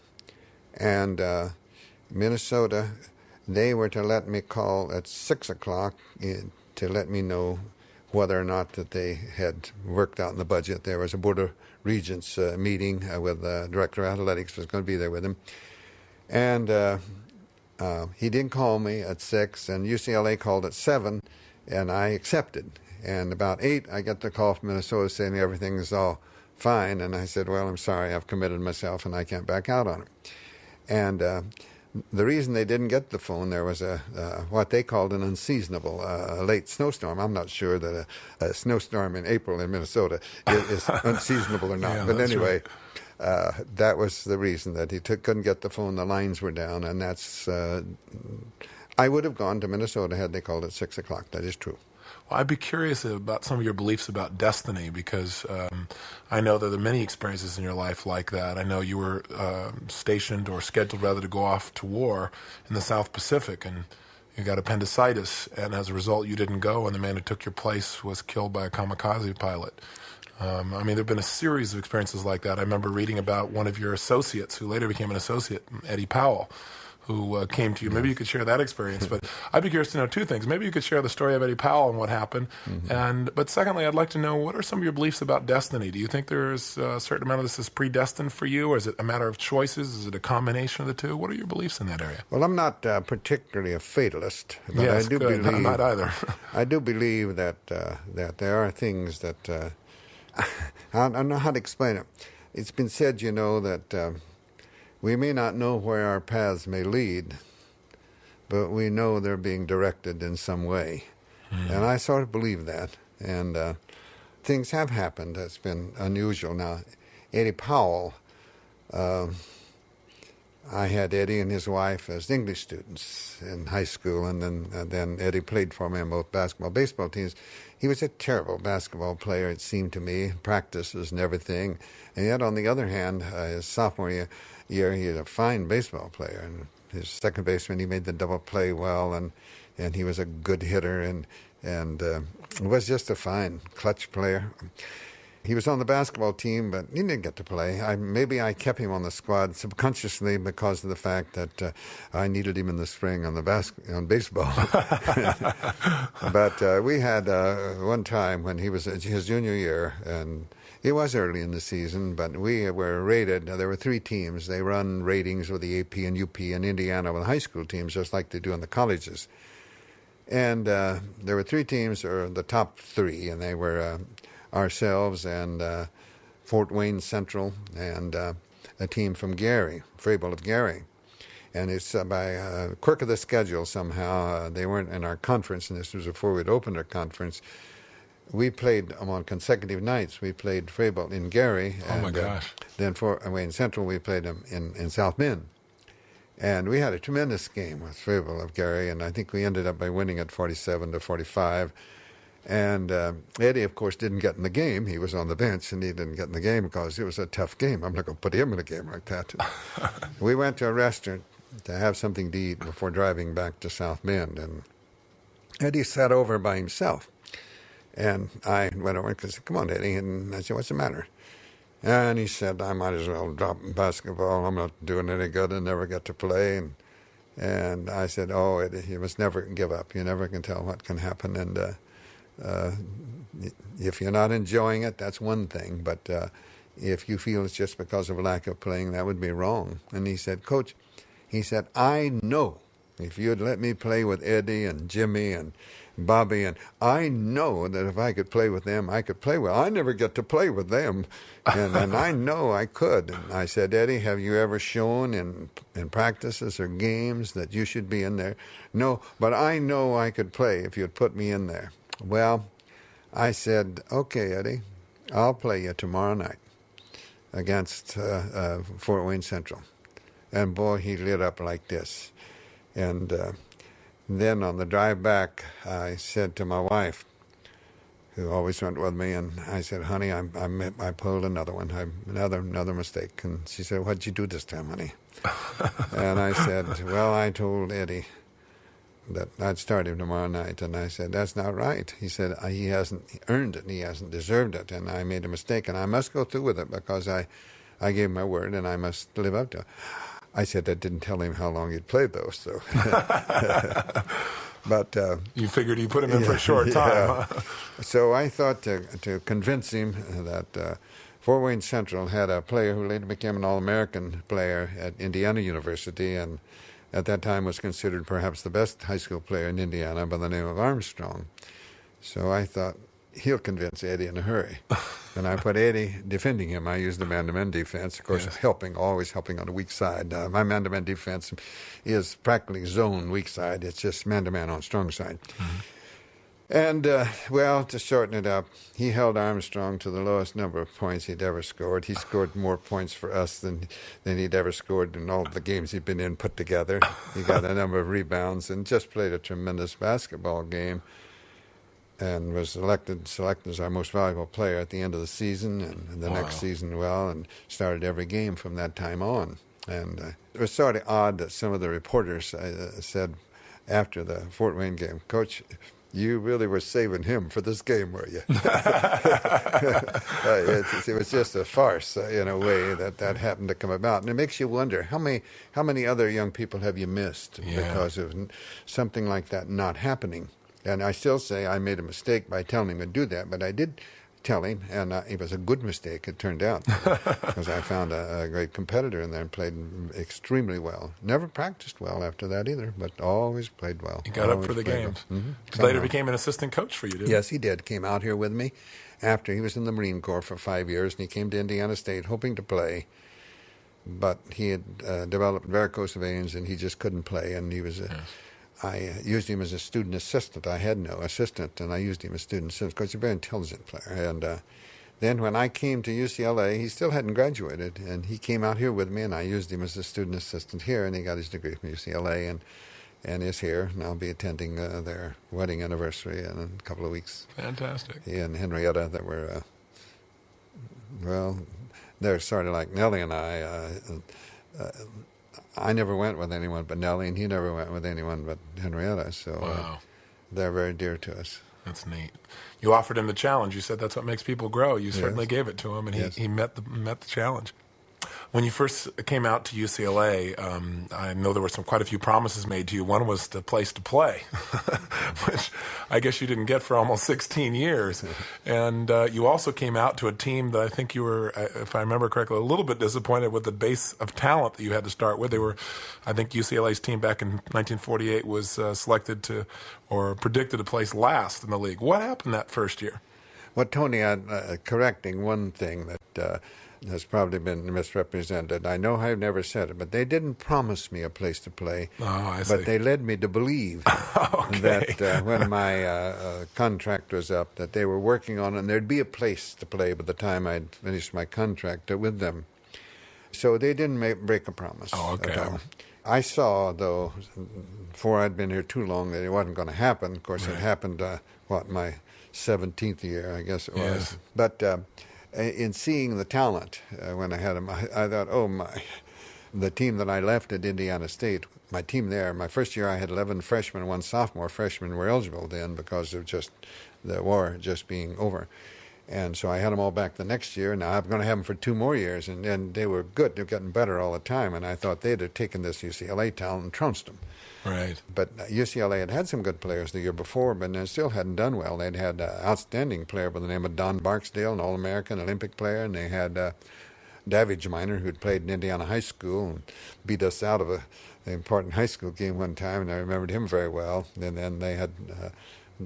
And Minnesota, they were to let me call at 6 o'clock to let me know whether or not that they had worked out in the budget. There was a Board of Regents meeting with the Director of Athletics was going to be there with him. And he didn't call me at 6, and UCLA called at 7, and I accepted. And about 8, I got the call from Minnesota saying everything is all fine. And I said, well, I'm sorry, I've committed myself, and I can't back out on it. And the reason they didn't get the phone, there was a what they called an unseasonable late snowstorm. I'm not sure that a snowstorm in April in Minnesota is unseasonable or not. Yeah, but that's anyway, right. that was the reason that he couldn't get the phone. The lines were down, and that's. I would have gone to Minnesota had they called at 6 o'clock. That is true. Well, I'd be curious about some of your beliefs about destiny, because I know that there are many experiences in your life like that. I know you were stationed or scheduled rather to go off to war in the South Pacific, and you got appendicitis, and as a result you didn't go, and the man who took your place was killed by a kamikaze pilot. I mean, there have been a series of experiences like that. I remember reading about one of your associates, who later became an associate, Eddie Powell, who came to you. Maybe you could share that experience. But I'd be curious to know two things. Maybe you could share the story of Eddie Powell and what happened. But secondly, I'd like to know, what are some of your beliefs about destiny? Do you think there's a certain amount of this is predestined for you, or is it a matter of choices? Is it a combination of the two? What are your beliefs in that area? Well, I'm not particularly a fatalist, but Yes, I do good. believe. I'm not either. I do believe that there are things that I don't know how to explain it. It's been said, that we may not know where our paths may lead, but we know they're being directed in some way. And I sort of believe that. And things have happened that's been unusual. Now, Eddie Powell, I had Eddie and his wife as English students in high school, and then Eddie played for me on both basketball, baseball teams. He was a terrible basketball player, it seemed to me, practices and everything. And yet, on the other hand, his sophomore year, he was a fine baseball player. And his second baseman, he made the double play well, and he was a good hitter, and was just a fine clutch player. He was on the basketball team, but he didn't get to play. Maybe I kept him on the squad subconsciously because of the fact that I needed him in the spring on baseball. But we had one time when he was his junior year, and it was early in the season, but we were rated. There were three teams. They run ratings with the AP and UP in Indiana with high school teams, just like they do in the colleges. And there were three teams, or the top three, and they were ourselves and Fort Wayne Central and a team from Gary, Frabel of Gary. And it's by a quirk of the schedule somehow, they weren't in our conference, and this was before we'd opened our conference. We played them on consecutive nights. We played Frabel in Gary. Oh, my gosh. Then Fort Wayne Central, we played them in South Bend. And we had a tremendous game with Frabel of Gary, and I think we ended up by winning at 47-45. And Eddie, of course, didn't get in the game. He was on the bench, and he didn't get in the game because it was a tough game. I'm not going to put him in a game like that. We went to a restaurant to have something to eat before driving back to South Bend, and Eddie sat over by himself. And I went over and said, "Come on, Eddie." And I said, "What's the matter?" And he said, "I might as well drop basketball. I'm not doing any good and never get to play." And I said, "Oh, Eddie, you must never give up. You never can tell what can happen. And if you're not enjoying it, that's one thing. But if you feel it's just because of a lack of playing, that would be wrong." And he said, "Coach," he said, "I know if you'd let me play with Eddie and Jimmy and Bobby, and I know that if I could play with them, I could play well. I never get to play with them, and I know I could." And I said, "Eddie, have you ever shown in practices or games that you should be in there?" "No, but I know I could play if you'd put me in there." Well, I said, "Okay, Eddie, I'll play you tomorrow night against Fort Wayne Central." And boy, he lit up like this. And then on the drive back, I said to my wife, who always went with me, and I said, "Honey, I pulled another one, another mistake." And she said, "What'd you do this time, honey?" And I said, "Well, I told Eddie that I'd start him tomorrow night." And I said, "That's not right." He said, "He hasn't earned it, and he hasn't deserved it, and I made a mistake, and I must go through with it because I gave my word, and I must live up to it." I said I didn't tell him how long he'd played, though. So, but you figured you put him in for a short time. Huh? So I thought to convince him that Fort Wayne Central had a player who later became an All-American player at Indiana University, and at that time was considered perhaps the best high school player in Indiana by the name of Armstrong. So I thought, he'll convince Eddie in a hurry. And I put Eddie defending him. I used the man-to-man defense, of course, always helping on the weak side. My man-to-man defense is practically zone weak side. It's just man-to-man on strong side. Mm-hmm. And, to shorten it up, he held Armstrong to the lowest number of points he'd ever scored. He scored more points for us than he'd ever scored in all the games he'd been in put together. He got a number of rebounds and just played a tremendous basketball game, and was selected as our most valuable player at the end of the season, and the next season and started every game from that time on. And it was sort of odd that some of the reporters said after the Fort Wayne game, "Coach, you really were saving him for this game, were you?" It was just a farce in a way that happened to come about. And it makes you wonder, how many other young people have you missed because of something like that not happening? And I still say I made a mistake by telling him to do that, but I did tell him, and it was a good mistake, it turned out, because I found a great competitor in there and played extremely well. Never practiced well after that either, but always played well. He got up for the games. Well. Mm-hmm. Later became an assistant coach for you, didn't he? Yes, he did. Came out here with me after he was in the Marine Corps for 5 years, and he came to Indiana State hoping to play, but he had developed varicose veins, and he just couldn't play, and he was I used him as a student assistant. I had no assistant, and I used him as student assistant because he's a very intelligent player. And then when I came to UCLA, he still hadn't graduated, and he came out here with me, and I used him as a student assistant here, and he got his degree from UCLA and is here, and I'll be attending their wedding anniversary in a couple of weeks. Fantastic. He and Henrietta, that were, they're sort of like Nellie and I. I never went with anyone but Nellie, and he never went with anyone but Henrietta. So they're very dear to us. That's neat. You offered him the challenge. You said that's what makes people grow. You certainly gave it to him, and he met the challenge. When you first came out to UCLA, I know there were quite a few promises made to you. One was the place to play, which I guess you didn't get for almost 16 years. And you also came out to a team that I think you were, if I remember correctly, a little bit disappointed with the base of talent that you had to start with. I think UCLA's team back in 1948 was selected to, or predicted to place last in the league. What happened that first year? Well, Tony, I'm correcting one thing that has probably been misrepresented. I know I've never said it, but they didn't promise me a place to play. Oh, I see. But they led me to believe that when my contract was up, that they were working on it, and there'd be a place to play by the time I'd finished my contract with them. So they didn't break a promise at all. I saw, though, before I'd been here too long, that it wasn't going to happen. Of course, it happened, my 17th year, I guess it was. Yes. But in seeing the talent when I had them, I thought, the team that I left at Indiana State, my team there, my first year I had 11 freshmen, 1 sophomore. Freshmen were eligible then because of just the war just being over. And so I had them all back the next year, and now I'm going to have them for 2 more years. And they were good. They're getting better all the time. And I thought they'd have taken this UCLA talent and trounced them. Right. But UCLA had some good players the year before, but they still hadn't done well. They'd had an outstanding player by the name of Don Barksdale, an All-American Olympic player, and they had Davidge Minor, who'd played in Indiana high school and beat us out of an important high school game one time, and I remembered him very well. And then they had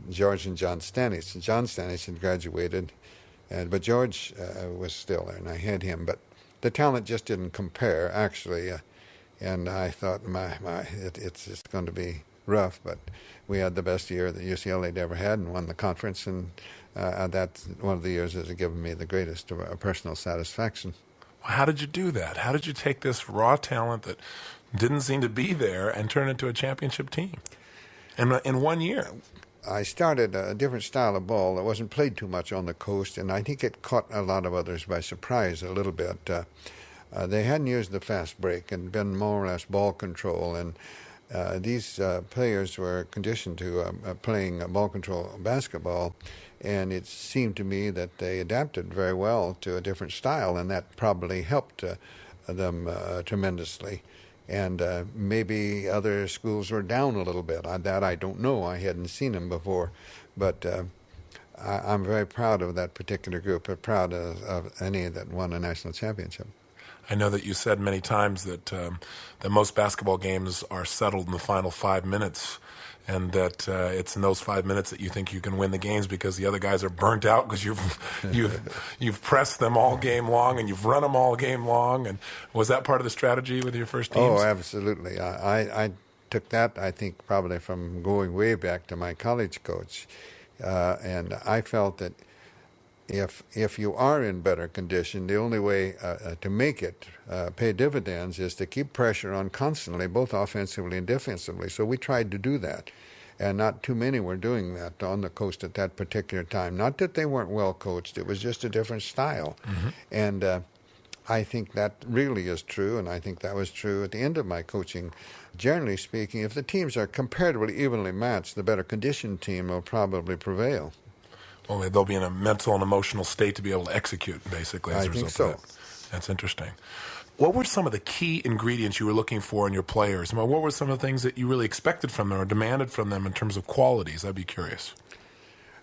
George and John Stanich. John Stanich had graduated, but George was still there, and I had him. But the talent just didn't compare, actually. And I thought, it's going to be rough, but we had the best year that UCLA had ever had and won the conference, and that's one of the years that has given me the greatest personal satisfaction. How did you do that? How did you take this raw talent that didn't seem to be there and turn it into a championship team in 1 year? I started a different style of ball that wasn't played too much on the coast, and I think it caught a lot of others by surprise a little bit. They hadn't used the fast break and been more or less ball control, and these players were conditioned to playing ball control basketball, and it seemed to me that they adapted very well to a different style, and that probably helped them tremendously. And maybe other schools were down a little bit. That I don't know. I hadn't seen them before, but I'm very proud of that particular group. I'm proud of any that won a national championship. I know that you said many times that most basketball games are settled in the final 5 minutes. and that it's in those 5 minutes that you think you can win the games because the other guys are burnt out because you've pressed them all game long and you've run them all game long. And was that part of the strategy with your first teams? Oh, absolutely. I took that, I think, probably from going way back to my college coach. And I felt that if you are in better condition, the only way to make it pay dividends is to keep pressure on constantly, both offensively and defensively. So we tried to do that. And not too many were doing that on the coast at that particular time. Not that they weren't well coached. It was just a different style. Mm-hmm. And I think that really is true, and I think that was true at the end of my coaching. Generally speaking, if the teams are comparatively evenly matched, the better conditioned team will probably prevail. Well, they'll be in a mental and emotional state to be able to execute, basically, as a result so. of that. That's interesting. What were some of the key ingredients you were looking for in your players? I mean, what were some of the things that you really expected from them or demanded from them in terms of qualities? I'd be curious.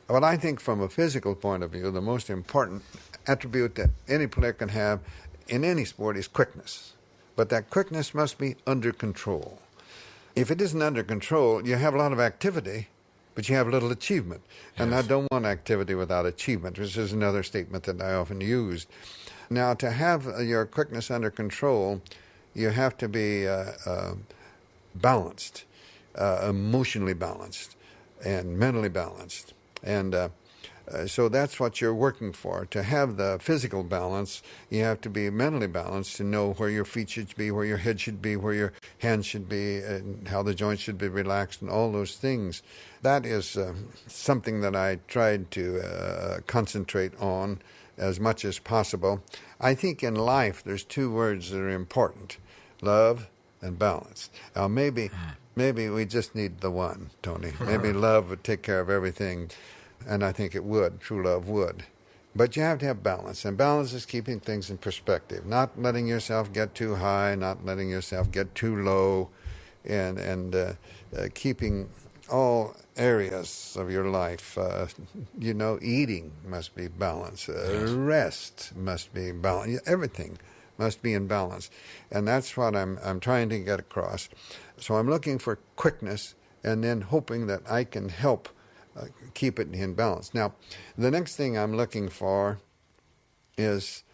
Well, I think from a physical point of view, the most important attribute that any player can have in any sport is quickness. But that quickness must be under control. If it isn't under control, you have a lot of activity, but you have little achievement. And Yes. I don't want activity without achievement, which is another statement that I often use. Now, to have your quickness under control, you have to be balanced, emotionally balanced, and mentally balanced. And so that's what you're working for. To have the physical balance, you have to be mentally balanced to know where your feet should be, where your head should be, where your hands should be, and how the joints should be relaxed, and all those things. That is something that I tried to concentrate on as much as possible. I think in life there's two words that are important: love and balance. Now maybe we just need the one, Tony. Maybe love would take care of everything. And I think it would. True love would. But you have to have balance. And balance is keeping things in perspective. Not letting yourself get too high, not letting yourself get too low, and keeping all areas of your life. Eating must be balanced. Rest must be balanced. Everything must be in balance. And that's what I'm trying to get across. So I'm looking for quickness and then hoping that I can help keep it in balance. Now, the next thing I'm looking for is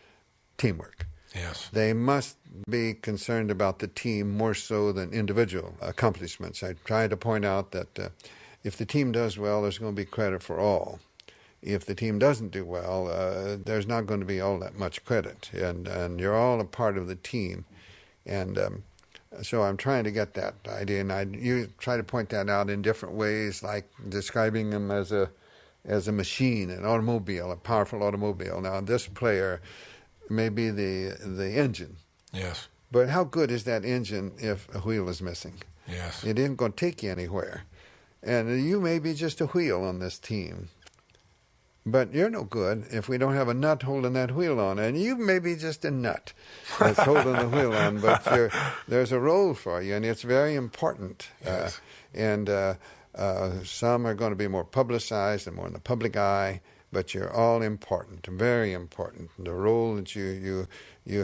teamwork. Yes. They must be concerned about the team more so than individual accomplishments. I try to point out that if the team does well, there's going to be credit for all. If the team doesn't do well, there's not going to be all that much credit. And you're all a part of the team. And so I'm trying to get that idea, and you try to point that out in different ways, like describing them as a machine, an automobile, a powerful automobile. Now, this player may be the engine. Yes. But how good is that engine if a wheel is missing? Yes. It isn't going to take you anywhere. And you may be just a wheel on this team. But you're no good if we don't have a nut holding that wheel on. And you may be just a nut that's holding the wheel on, but there's a role for you, and it's very important. Yes. Some are going to be more publicized and more in the public eye, but you're all important, very important. The role that you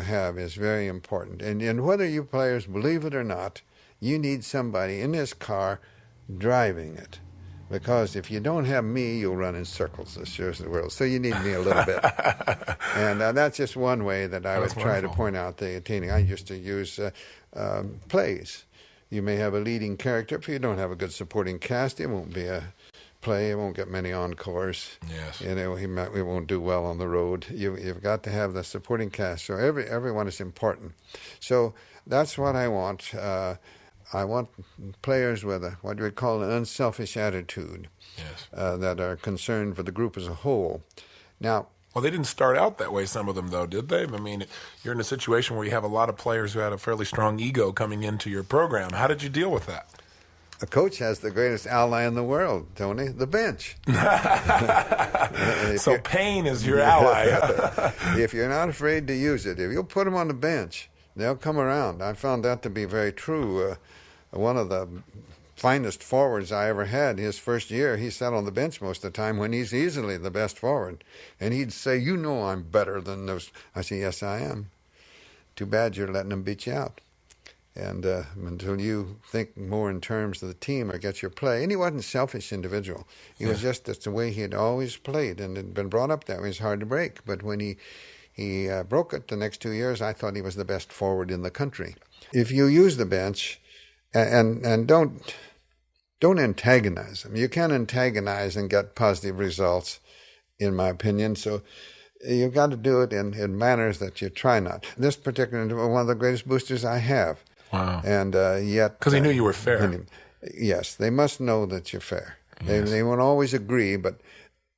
have is very important. And whether you players believe it or not, you need somebody in this car driving it. Because if you don't have me, you'll run in circles as sure as the world. So you need me a little bit. And that's just one way that I would try to point out the attaining. I used to use plays. You may have a leading character. If you don't have a good supporting cast, it won't be a play. It won't get many encores. Yes. He won't do well on the road. You've got to have the supporting cast. So everyone is important. So that's what I want. I want players with what we call an unselfish attitude. Yes. That are concerned for the group as a whole. Now, Well, they didn't start out that way, some of them, though, did they? I mean, you're in a situation where you have a lot of players who had a fairly strong ego coming into your program. How did you deal with that? a coach has the greatest ally in the world, Tony, the bench. So pain is your ally. If you're not afraid to use it, if you'll put them on the bench, they'll come around. I found that to be very true. One of the finest forwards I ever had, his first year, he sat on the bench most of the time when he's easily the best forward. And he'd say, "You know I'm better than those." I say, "Yes, I am. Too bad you're letting them beat you out." And until you think more in terms of the team or get your play. And he wasn't a selfish individual. He was just, that's the way he had always played and had been brought up that way. It's hard to break. But when he broke it the next 2 years, I thought he was the best forward in the country. If you use the bench and don't antagonize them. You can't antagonize and get positive results, in my opinion. So you've got to do it in manners that you try not. This particular one of the greatest boosters I have. Wow. And yet... Because he knew you were fair. Yes, they must know that you're fair. Yes. They won't always agree, but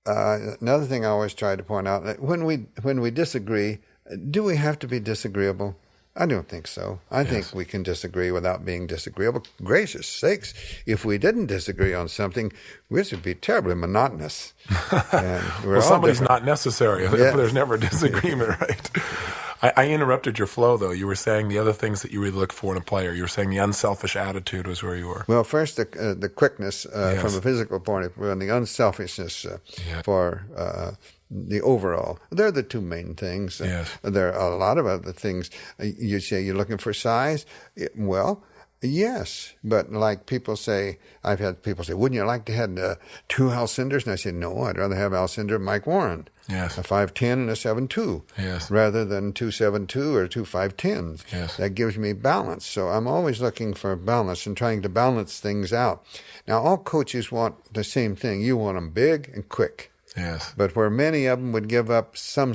another thing I always try to point out, that when we disagree, do we have to be disagreeable? I don't think so. I think we can disagree without being disagreeable. Gracious sakes, if we didn't disagree on something, this would be terribly monotonous. And well, somebody's not necessary if there's never a disagreement, right? I interrupted your flow, though. You were saying the other things that you really look for in a player. You were saying the unselfish attitude was where you were. Well, first, the quickness from a physical point of view and the unselfishness for the overall. They're the two main things. There are a lot of other things. You say you're looking for size. Well, yes, but like people say, I've had people say, wouldn't you like to have 2 Alcindors? And I say, no, I'd rather have Alcindor and Mike Warren. Yes. A 5'10" and a 7'2". Yes. Rather than 2 7'2" or 2 5'10". Yes. That gives me balance. So I'm always looking for balance and trying to balance things out. Now, all coaches want the same thing. You want them big and quick. Yes. But where many of them would give up some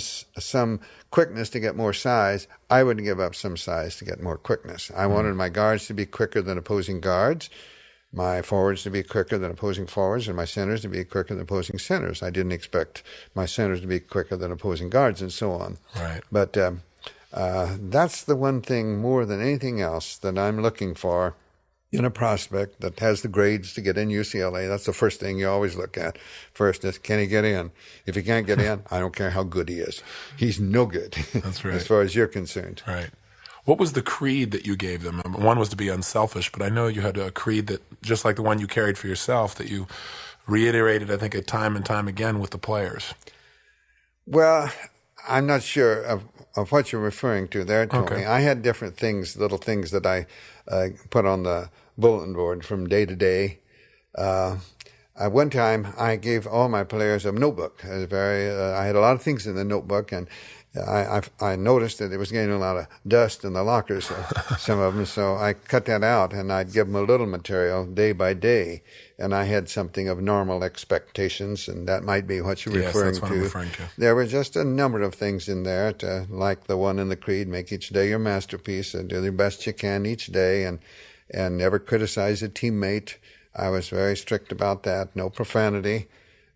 quickness to get more size, I would give up some size to get more quickness. I wanted my guards to be quicker than opposing guards, my forwards to be quicker than opposing forwards, and my centers to be quicker than opposing centers. I didn't expect my centers to be quicker than opposing guards and so on. Right. But that's the one thing more than anything else that I'm looking for in a prospect that has the grades to get in UCLA. That's the first thing you always look at. First is, can he get in? If he can't get in, I don't care how good he is. He's no good. That's right. As far as you're concerned. Right. What was the creed that you gave them? One was to be unselfish, but I know you had a creed that, just like the one you carried for yourself, that you reiterated, I think, time and time again with the players. Well, I'm not sure of what you're referring to there, Tony. Okay. I had different things, little things that I put on the bulletin board from day to day. At one time, I gave all my players a notebook. I had a lot of things in the notebook, and I noticed that it was getting a lot of dust in the lockers, some of them, so I cut that out, and I'd give them a little material day by day, and I had something of normal expectations, and that might be what you're referring that's what to. I'm referring to. There were just a number of things in there, like the one in the Creed, make each day your masterpiece, and do the best you can each day, and never criticize a teammate. I was very strict about that, no profanity.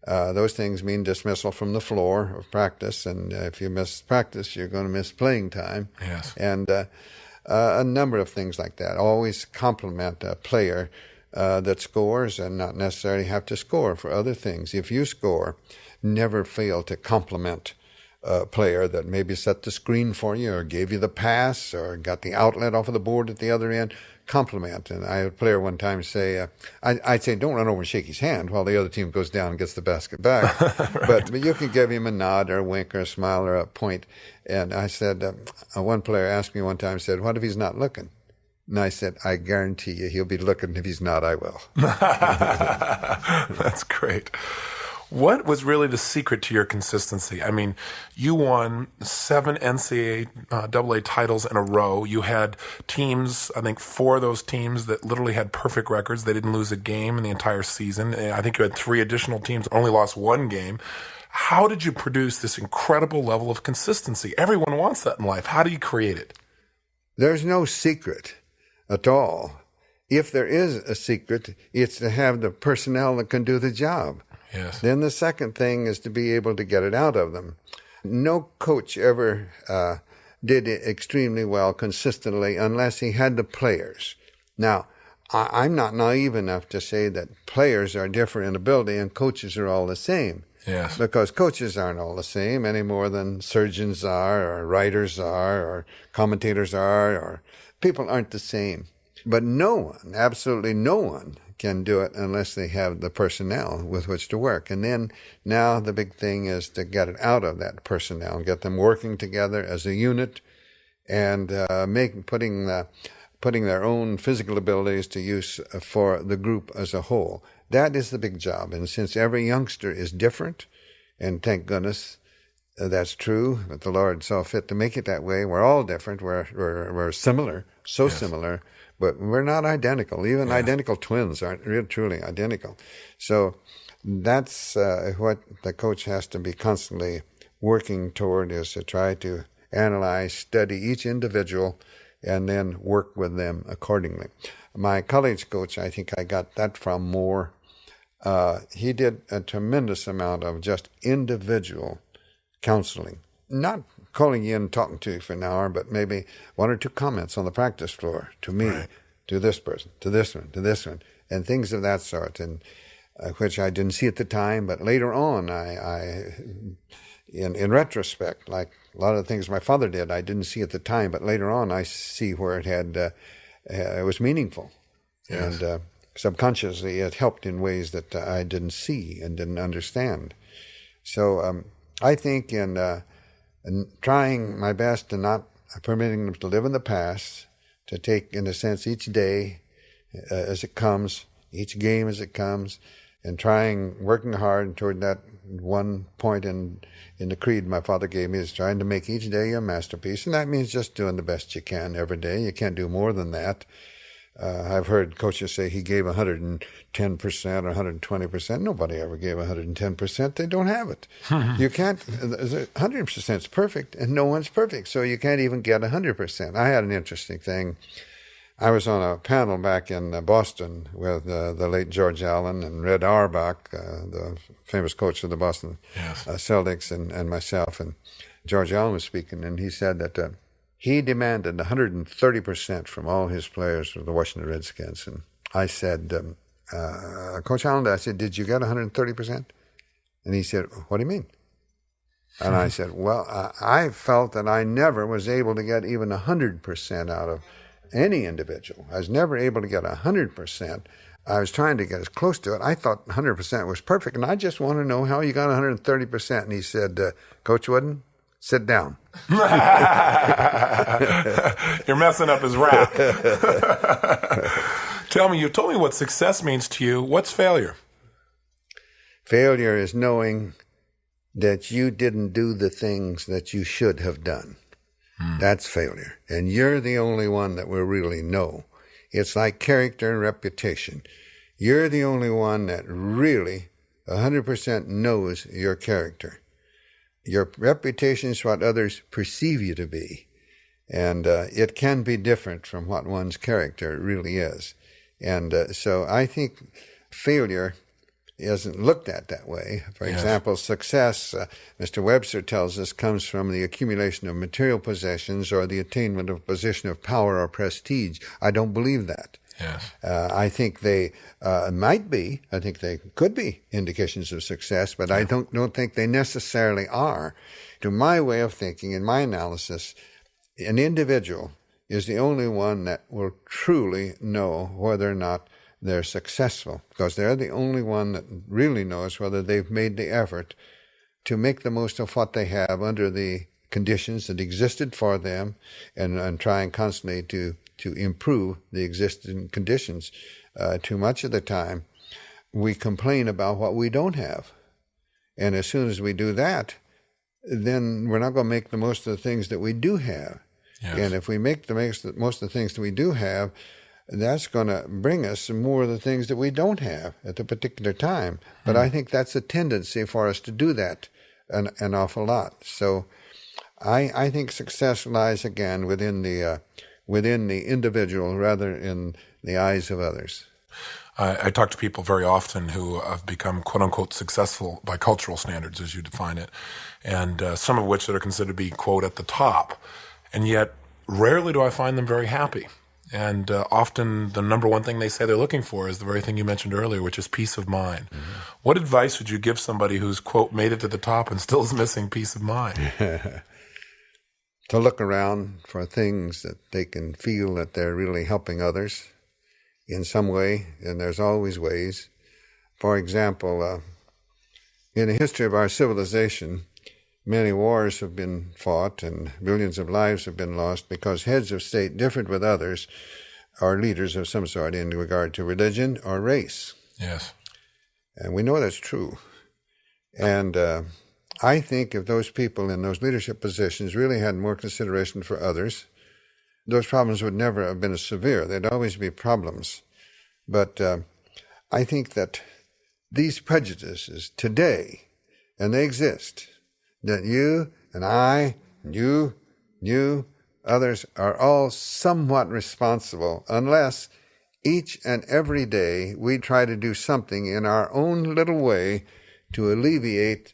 Those things mean dismissal from the floor of practice, and if you miss practice, you're going to miss playing time. Yes. And a number of things like that. Always compliment a player that scores and not necessarily have to score for other things. If you score, never fail to compliment a player that maybe set the screen for you or gave you the pass or got the outlet off of the board at the other end. Compliment. And I had a player one time say, I'd say, don't run over and shake his hand while the other team goes down and gets the basket back. Right. But you can give him a nod or a wink or a smile or a point. And I said, one player asked me one time, said, what if he's not looking? And I said, I guarantee you he'll be looking. If he's not, I will. That's great. What was really the secret to your consistency? I mean, you won 7 NCAA titles in a row. You had teams, I think 4 of those teams that literally had perfect records. They didn't lose a game in the entire season. I think you had 3 additional teams only lost 1 game. How did you produce this incredible level of consistency? Everyone wants that in life. How do you create it? There's no secret at all. If there is a secret, it's to have the personnel that can do the job. Yes. Then the second thing is to be able to get it out of them. No coach ever did it extremely well consistently unless he had the players. Now, I'm not naive enough to say that players are different in ability and coaches are all the same. Yes. Because coaches aren't all the same any more than surgeons are or writers are or commentators are or people aren't the same. But no one, absolutely no one, can do it unless they have the personnel with which to work. And then now the big thing is to get it out of that personnel and get them working together as a unit and putting the putting their own physical abilities to use for the group as a whole. That is the big job. And since every youngster is different, and thank goodness that's true, but the Lord saw fit to make it that way. We're all different. We're similar, so similar, but we're not identical. Even identical twins aren't really truly identical. So that's what the coach has to be constantly working toward, is to try to analyze, study each individual, and then work with them accordingly. My college coach, I think I got that from more. He did a tremendous amount of just individual counseling, not calling you in, talking to you for an hour, but maybe one or two comments on the practice floor to me, to this person, to this one, to this one, and things of that sort, and which I didn't see at the time, but later on, I in retrospect, like a lot of the things my father did, I didn't see at the time, but later on, I see where it was meaningful, and subconsciously, it helped in ways that I didn't see and didn't understand. So I think in trying my best to not permitting them to live in the past, to take, in a sense, each day as it comes, each game as it comes, and working hard toward that one point in the creed my father gave me, is trying to make each day a masterpiece. And that means just doing the best you can every day. You can't do more than that. I've heard coaches say he gave 110% or 120%. Nobody ever gave 110%. They don't have it. You can't. 100% is perfect, and no one's perfect, so you can't even get 100%. I had an interesting thing. I was on a panel back in Boston with the late George Allen and Red Auerbach, the famous coach of the Boston Celtics, and myself. And George Allen was speaking, and he said that he demanded 130% from all his players of the Washington Redskins. And I said, Coach Allen, I said, did you get 130%? And he said, what do you mean? And I said, well, I felt that I never was able to get even 100% out of any individual. I was never able to get 100%. I was trying to get as close to it. I thought 100% was perfect, and I just want to know how you got 130%. And he said, Coach Wooden, sit down. You're messing up his rap. You told me what success means to you. What's failure? Failure is knowing that you didn't do the things that you should have done. That's failure. And you're the only one that will really know. It's like character and reputation. You're the only one that really 100% knows your character. Your reputation is what others perceive you to be. And it can be different from what one's character really is. And so I think failure isn't looked at that way. For example, success, Mr. Webster tells us, comes from the accumulation of material possessions or the attainment of a position of power or prestige. I don't believe that. Yes. I think they might be. I think they could be indications of success, but I don't think they necessarily are. To my way of thinking, in my analysis, an individual is the only one that will truly know whether or not they're successful, because they're the only one that really knows whether they've made the effort to make the most of what they have under the conditions that existed for them, and trying constantly to improve the existing conditions. Too much of the time, we complain about what we don't have. And as soon as we do that, then we're not going to make the most of the things that we do have. Yes. And if we make the most of the things that we do have, that's going to bring us more of the things that we don't have at the particular time. But I think that's a tendency for us to do that an awful lot. So I think success lies again within the individual rather in the eyes of others. I talk to people very often who have become quote-unquote successful by cultural standards, as you define it, and some of which that are considered to be, quote, at the top. And yet rarely do I find them very happy. And often the number one thing they say they're looking for is the very thing you mentioned earlier, which is peace of mind. Mm-hmm. What advice would you give somebody who's, quote, made it to the top and still is missing peace of mind? To look around for things that they can feel that they're really helping others in some way, and there's always ways. For example, in the history of our civilization, many wars have been fought and millions of lives have been lost because heads of state differed with others are leaders of some sort in regard to religion or race. Yes. And we know that's true. And I think if those people in those leadership positions really had more consideration for others, those problems would never have been as severe. There'd always be problems. But I think that these prejudices today, and they exist, that you and I, and you, others are all somewhat responsible unless each and every day we try to do something in our own little way to alleviate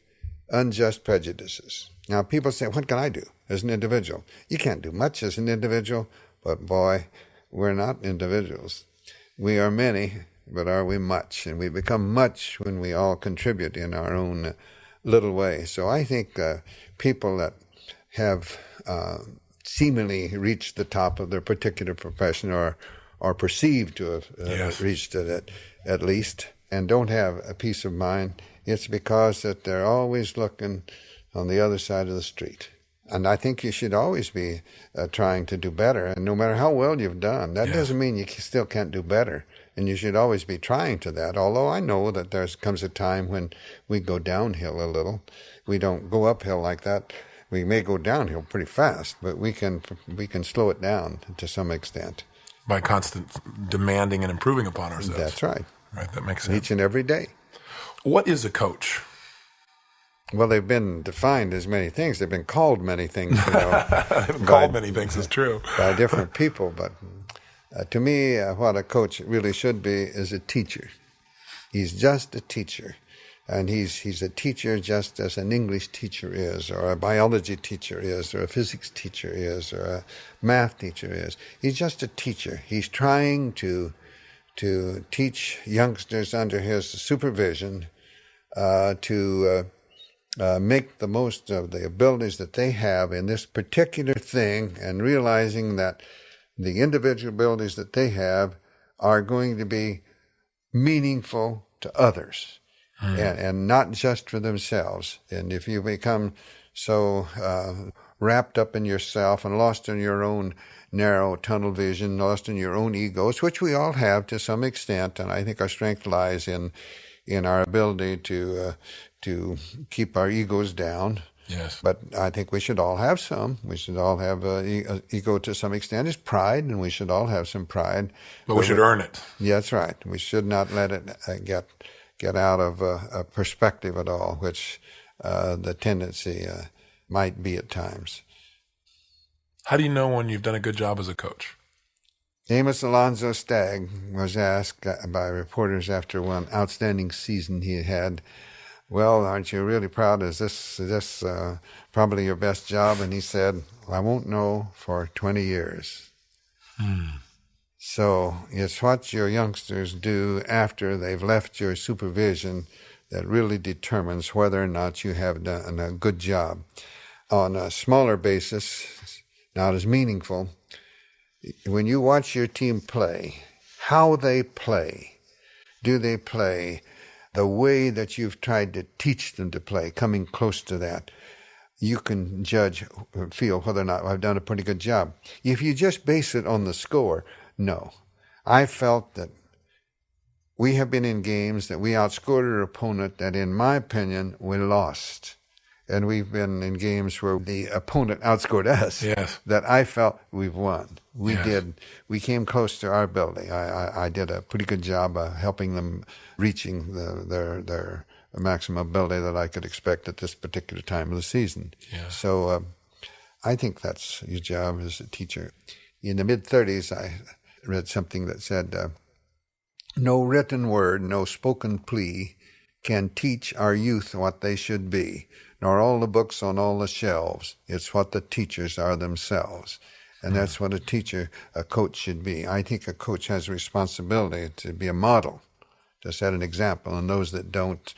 unjust prejudices. Now, people say, what can I do as an individual? You can't do much as an individual, but boy, we're not individuals. We are many, but are we much? And we become much when we all contribute in our own little way. So I think people that have seemingly reached the top of their particular profession or perceived to have reached it at least, and don't have a peace of mind, it's because that they're always looking on the other side of the street. And I think you should always be trying to do better. And no matter how well you've done, that doesn't mean you still can't do better. And you should always be trying to that. Although I know that there comes a time when we go downhill a little. We don't go uphill like that. We may go downhill pretty fast, but we can slow it down to some extent. By constant demanding and improving upon ourselves. That's right. Right, that makes sense. Each and every day. What is a coach? Well, they've been defined as many things. They've been called many things. They've been called many things, it's true. By different people. But to me, what a coach really should be is a teacher. He's just a teacher. And he's a teacher just as an English teacher is, or a biology teacher is, or a physics teacher is, or a math teacher is. He's just a teacher. He's trying to teach youngsters under his supervision to make the most of the abilities that they have in this particular thing, and realizing that the individual abilities that they have are going to be meaningful to others. And not just for themselves. And if you become so wrapped up in yourself and lost in your own narrow tunnel vision, lost in your own egos, which we all have to some extent, and I think our strength lies in our ability to keep our egos down. Yes. But I think we should all have some. We should all have ego to some extent. It's pride, and we should all have some pride. But we should earn it. Yeah, that's right. We should not let it get out of a perspective at all, which the tendency might be at times. How do you know when you've done a good job as a coach? Amos Alonzo Stagg was asked by reporters after one outstanding season he had, well, aren't you really proud? Is this probably your best job? And he said, well, I won't know for 20 years. So it's what your youngsters do after they've left your supervision that really determines whether or not you have done a good job. On a smaller basis, not as meaningful, when you watch your team play, how they play, do they play the way that you've tried to teach them to play, coming close to that, you can judge, feel whether or not I've done a pretty good job. If you just base it on the score, no. I felt that we have been in games that we outscored our opponent that, in my opinion, we lost. And we've been in games where the opponent outscored us that I felt we've won. We did. We came close to our ability. I did a pretty good job helping them reaching their maximum ability that I could expect at this particular time of the season. So I think that's your job as a teacher. In the mid-30s, I read something that said, no written word, no spoken plea can teach our youth what they should be, nor all the books on all the shelves. It's what the teachers are themselves. And that's what a coach should be. I think a coach has a responsibility to be a model, to set an example. And those that don't,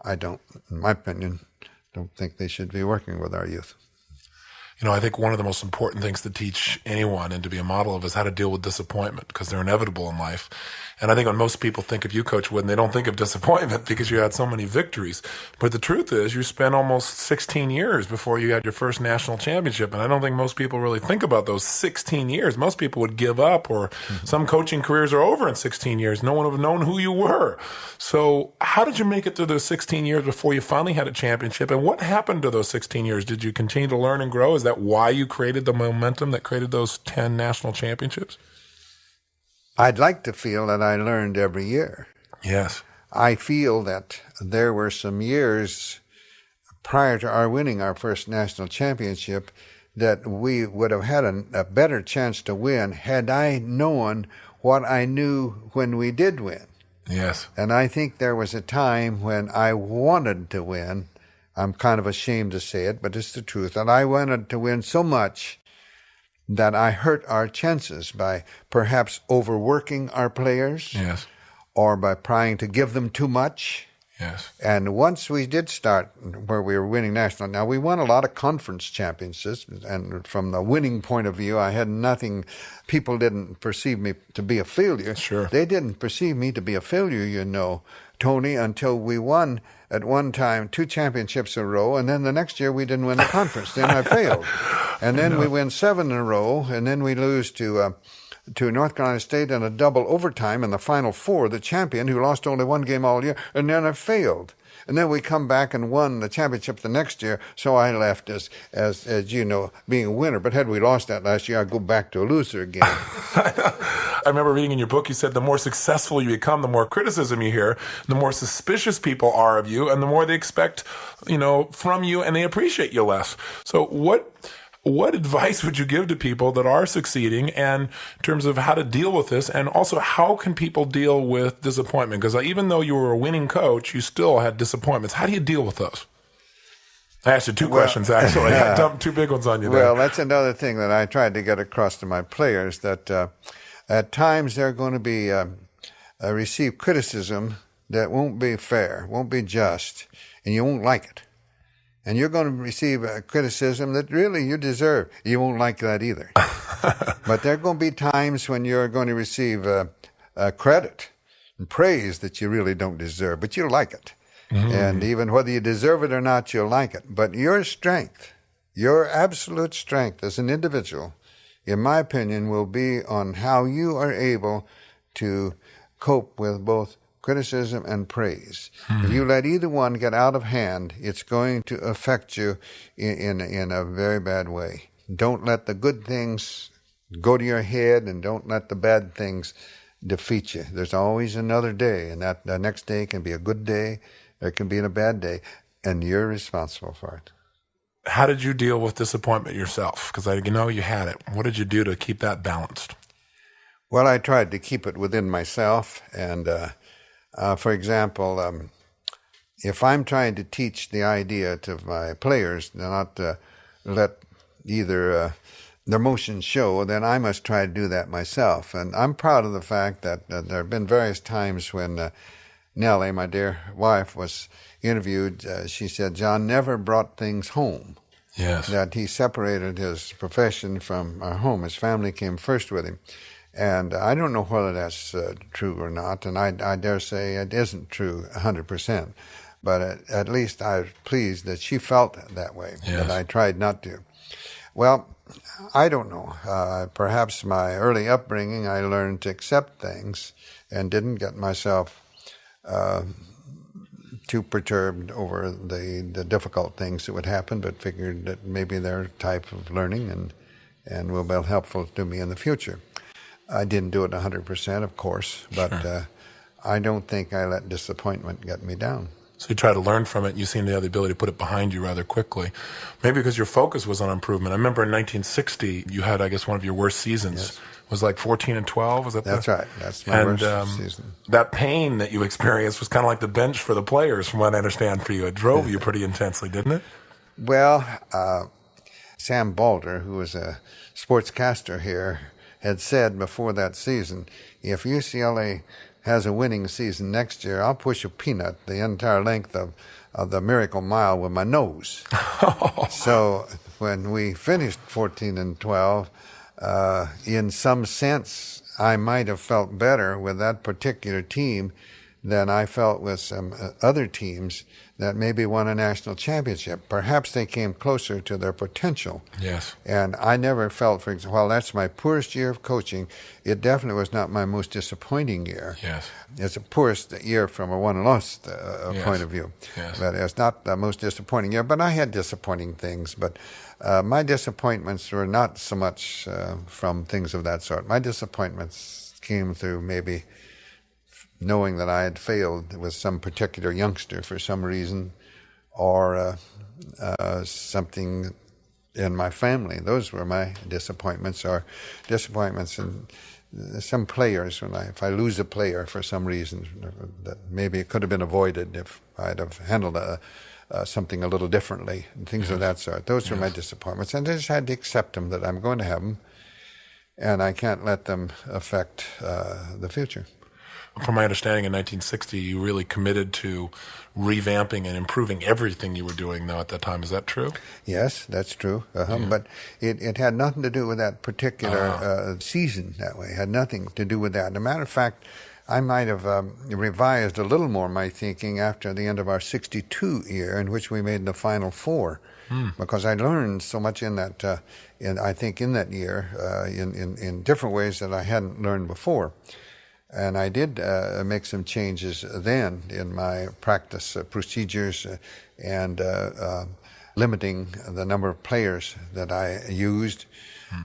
I don't, in my opinion, don't think they should be working with our youth. I think one of the most important things to teach anyone and to be a model of is how to deal with disappointment, because they're inevitable in life. And I think when most people think of you, Coach Wooden, they don't think of disappointment because you had so many victories. But the truth is, you spent almost 16 years before you had your first national championship. And I don't think most people really think about those 16 years. Most people would give up, or some coaching careers are over in 16 years. No one would have known who you were. So how did you make it through those 16 years before you finally had a championship? And what happened to those 16 years? Did you continue to learn and grow? Is that why you created the momentum that created those 10 national championships? I'd like to feel that I learned every year. Yes. I feel that there were some years prior to our winning our first national championship that we would have had a better chance to win had I known what I knew when we did win. Yes. And I think there was a time when I wanted to win. I'm kind of ashamed to say it, but it's the truth. And I wanted to win so much that I hurt our chances by perhaps overworking our players. Yes. Or by trying to give them too much. Yes. And once we did start where we were winning national, now we won a lot of conference championships, and from the winning point of view, I had nothing. People didn't perceive me to be a failure. Sure. They didn't perceive me to be a failure, Tony, until we won at one time 2 championships in a row, and then the next year we didn't win the conference. Then I failed. And then we win 7 in a row, and then we lose to North Carolina State in a double overtime in the Final Four, the champion who lost only 1 game all year, and then I failed. And then we come back and won the championship the next year, so I left as being a winner. But had we lost that last year, I'd go back to a loser again. I remember reading in your book, you said the more successful you become, the more criticism you hear, the more suspicious people are of you, and the more they expect, from you, and they appreciate you less. So what advice would you give to people that are succeeding, and in terms of how to deal with this, and also how can people deal with disappointment? Because even though you were a winning coach, you still had disappointments. How do you deal with those? I asked you 2 questions, actually. I dumped 2 big ones on you there. Well, that's another thing that I tried to get across to my players, that at times they're going to be receive criticism that won't be fair, won't be just, and you won't like it. And you're going to receive a criticism that really you deserve. You won't like that either. But there are going to be times when you're going to receive credit and praise that you really don't deserve, but you'll like it. Mm-hmm. And even whether you deserve it or not, you'll like it. But your strength, your absolute strength as an individual, in my opinion, will be on how you are able to cope with both criticism and praise. If you let either one get out of hand, it's going to affect you in a very bad way. Don't let the good things go to your head, and don't let the bad things defeat you. There's always another day, and that the next day can be a good day, or it can be a bad day, and you're responsible for it. How did you deal with disappointment yourself? Because you had it. What did you do to keep that balanced? Well, I tried to keep it within myself, and for example, if I'm trying to teach the idea to my players not to let either their emotions show, then I must try to do that myself. And I'm proud of the fact that there have been various times when Nellie, my dear wife, was interviewed. She said John never brought things home. Yes. That he separated his profession from our home. His family came first with him. And I don't know whether that's true or not, and I dare say it isn't true 100%. But at least I was pleased that she felt that way, yes. that I tried not to. Well, I don't know. Perhaps my early upbringing, I learned to accept things and didn't get myself too perturbed over the difficult things that would happen, but figured that maybe they're a type of learning and will be helpful to me in the future. I didn't do it 100%, of course, but sure. I don't think I let disappointment get me down. So you try to learn from it, and you seem to have the ability to put it behind you rather quickly. Maybe because your focus was on improvement. I remember in 1960, you had, I guess, one of your worst seasons. Yes. It was like 14-12, was that? That's right. That's my worst season. That pain that you experienced was kind of like the bench for the players, from what I understand for you. It drove you pretty intensely, didn't it? Well, Sam Balder, who was a sportscaster here, had said before that season, if UCLA has a winning season next year, I'll push a peanut the entire length of the Miracle Mile with my nose. So when we finished 14 and 12, in some sense, I might have felt better with that particular team than I felt with some other teams that maybe won a national championship. Perhaps they came closer to their potential. Yes. And I never felt, for example, while that's my poorest year of coaching, it definitely was not my most disappointing year. Yes. It's the poorest year from a won-loss point of view. Yes. But it's not the most disappointing year. But I had disappointing things. But my disappointments were not so much from things of that sort. My disappointments came through maybe knowing that I had failed with some particular youngster for some reason, or something in my family. Those were my disappointments, or disappointments in some players. If I lose a player for some reason, that maybe it could have been avoided if I'd have handled something a little differently, and things of that sort. Those were my disappointments, and I just had to accept them, that I'm going to have them, and I can't let them affect the future. From my understanding, in 1960, you really committed to revamping and improving everything you were doing, though, at that time. Is that true? Yes, that's true. But it had nothing to do with that particular season that way. It had nothing to do with that. As a matter of fact, I might have revised a little more my thinking after the end of our 62 year, in which we made the Final Four, because I learned so much in that, I think in that year, in different ways that I hadn't learned before. And I did make some changes then in my practice procedures and limiting the number of players that I used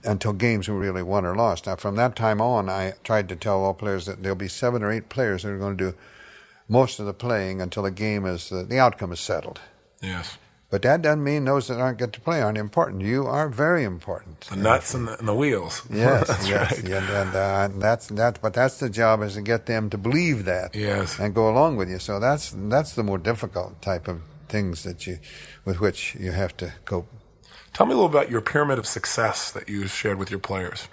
until games were really won or lost. Now, from that time on, I tried to tell all players that there'll be 7 or 8 players that are going to do most of the playing until the outcome is settled. Yes. But that doesn't mean those that aren't get to play aren't important. You are very important. The nuts and the wheels. Yes, That's yes, right. and that's. But that's the job, is to get them to believe that, Yes. and go along with you. So that's the more difficult type of things with which you have to cope. Tell me a little about your pyramid of success that you shared with your players.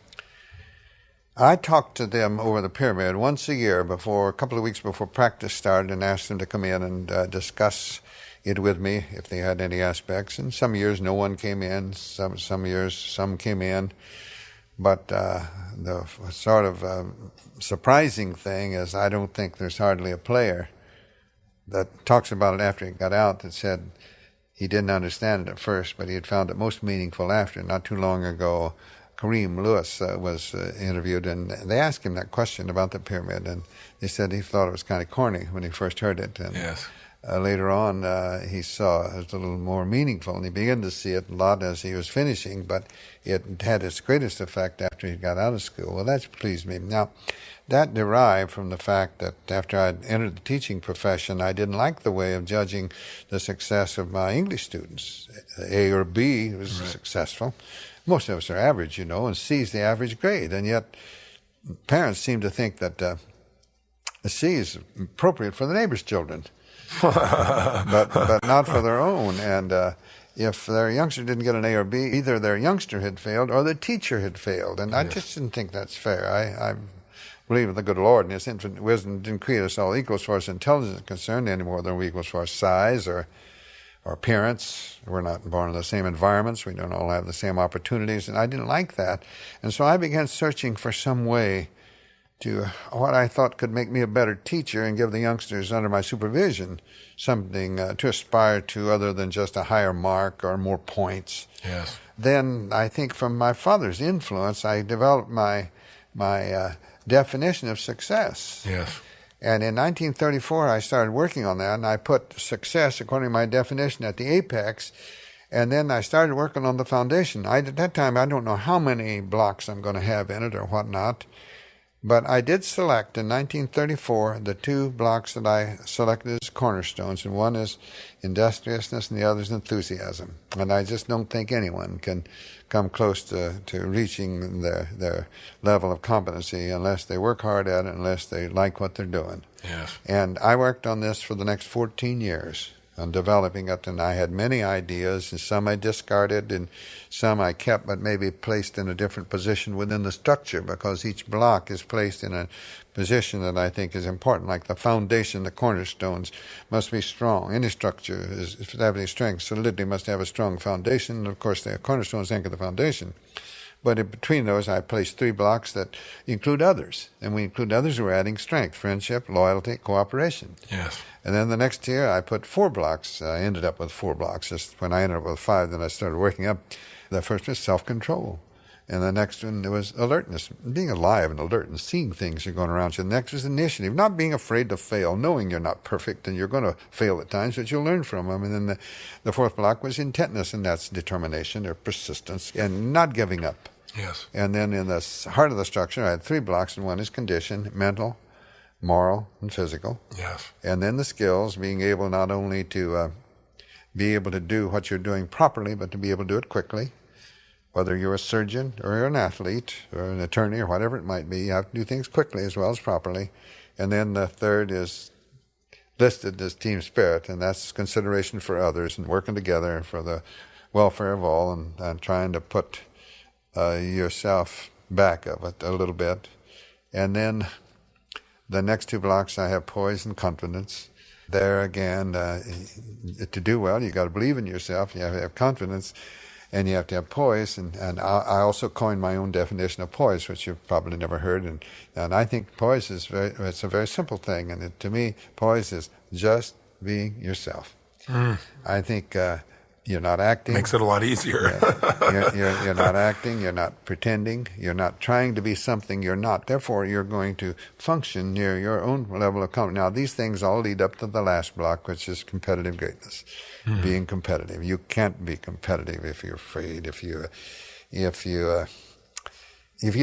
I talked to them over the pyramid once a year a couple of weeks before practice started, and asked them to come in and discuss it with me if they had any aspects. And some years no one came in, some years some came in. But the sort of surprising thing is I don't think there's hardly a player that talks about it after he got out that said he didn't understand it at first, but he had found it most meaningful after. Not too long ago, Kareem Lewis was interviewed, and they asked him that question about the pyramid, and he said he thought it was kind of corny when he first heard it. And Yes. Later on, he saw it was a little more meaningful, and he began to see it a lot as he was finishing, but it had its greatest effect after he got out of school. Well, that pleased me. Now, that derived from the fact that after I'd entered the teaching profession, I didn't like the way of judging the success of my English students. A or B was successful. Most of us are average, and C is the average grade, and yet parents seem to think that a C is appropriate for the neighbor's children. but not for their own. And if their youngster didn't get an A or B, either their youngster had failed or the teacher had failed. And I just didn't think that's fair. I believe in the good Lord, and His infinite wisdom didn't create us all equal as far as intelligence is concerned, any more than we're equal as far as size or appearance. We're not born in the same environments. We don't all have the same opportunities. And I didn't like that. And so I began searching for some way to what I thought could make me a better teacher and give the youngsters under my supervision something to aspire to other than just a higher mark or more points. Yes. Then I think from my father's influence, I developed my definition of success. Yes. And in 1934, I started working on that, and I put success, according to my definition, at the apex. And then I started working on the foundation. At that time, I don't know how many blocks I'm going to have in it or whatnot. But I did select in 1934 the 2 blocks that I selected as cornerstones, and one is industriousness and the other is enthusiasm. And I just don't think anyone can come close to reaching their level of competency unless they work hard at it, unless they like what they're doing. Yes. And I worked on this for the next 14 years. on developing it, and I had many ideas, and some I discarded, and some I kept, but maybe placed in a different position within the structure, because each block is placed in a position that I think is important, like the foundation, the cornerstones must be strong. Any structure, if it has any strength, solidity must have a strong foundation, and of course the cornerstones anchor the foundation. But in between those, I placed 3 blocks that include others. And we include others, we're adding strength, friendship, loyalty, cooperation. Yes. And then the next year, I put 4 blocks. I ended up with 4 blocks. Just when I ended up with 5, then I started working up. The first was self-control. And the next one was alertness, being alive and alert and seeing things are going around you. The next was initiative, not being afraid to fail, knowing you're not perfect and you're going to fail at times, but you'll learn from them. And then the 4th block was intentness, and that's determination or persistence and not giving up. Yes. And then in the heart of the structure, I had 3 blocks, and one is condition, mental, moral, and physical. Yes. And then the skills, being able not only to be able to do what you're doing properly, but to be able to do it quickly. Whether you're a surgeon or you're an athlete or an attorney or whatever it might be, you have to do things quickly as well as properly. And then the 3rd is listed as team spirit, and that's consideration for others and working together for the welfare of all, and trying to put yourself back of it a little bit. And then the next 2 blocks, I have poise and confidence. There again, to do well, you got to believe in yourself, you have to have confidence, and you have to have poise. And I also coined my own definition of poise, which you've probably never heard. And I think poise is it's a very simple thing. And to me, poise is just being yourself. I think you're not acting. Makes it a lot easier. You're not acting, you're not pretending, you're not trying to be something you're not. Therefore, you're going to function near your own level of confidence. Now, these things all lead up to the last block, which is competitive greatness, being competitive. You can't be competitive if you're afraid, if you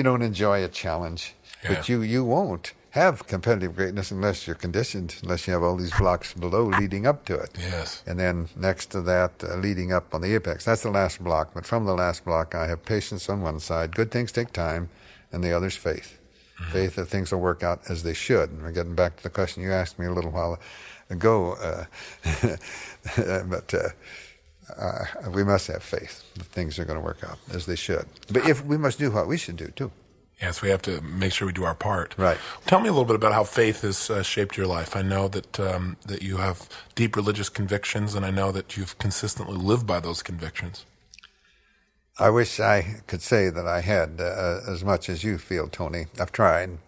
don't enjoy a challenge. Yeah. But you won't have competitive greatness unless you're conditioned, unless you have all these blocks below leading up to it. Yes. And then next to that, leading up on the apex. That's the last block. But from the last block, I have patience on one side. Good things take time, and the other's faith. Faith that things will work out as they should. And we're getting back to the question you asked me a little while ago. But we must have faith that things are going to work out as they should. But if we must do what we should do, too. Yes, we have to make sure we do our part. Right. Tell me a little bit about how faith has shaped your life. I know that that you have deep religious convictions, and I know that you've consistently lived by those convictions. I wish I could say that I had as much as you feel, Tony. I've tried.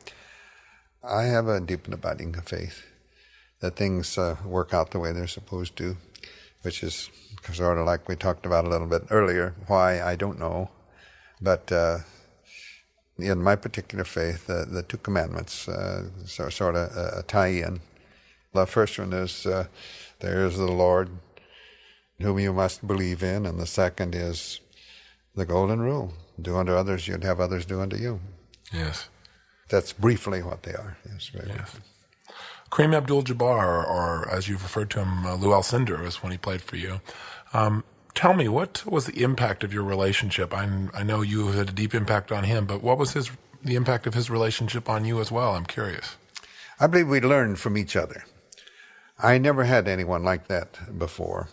I have a deep and abiding faith that things work out the way they're supposed to, which is sort of like we talked about a little bit earlier. Why, I don't know. But in my particular faith, the 2 commandments sort of tie in. The first one is, there is the Lord whom you must believe in, and the second is the golden rule. Do unto others, you'd have others do unto you. Yes. That's briefly what they are. Yes, very Yes. briefly. Kareem Abdul-Jabbar, or as you've referred to him, Lou Alcindor, is when he played for you. Tell me, what was the impact of your relationship? I know you had a deep impact on him, but what was the impact of his relationship on you as well? I'm curious. I believe we learned from each other. I never had anyone like that before,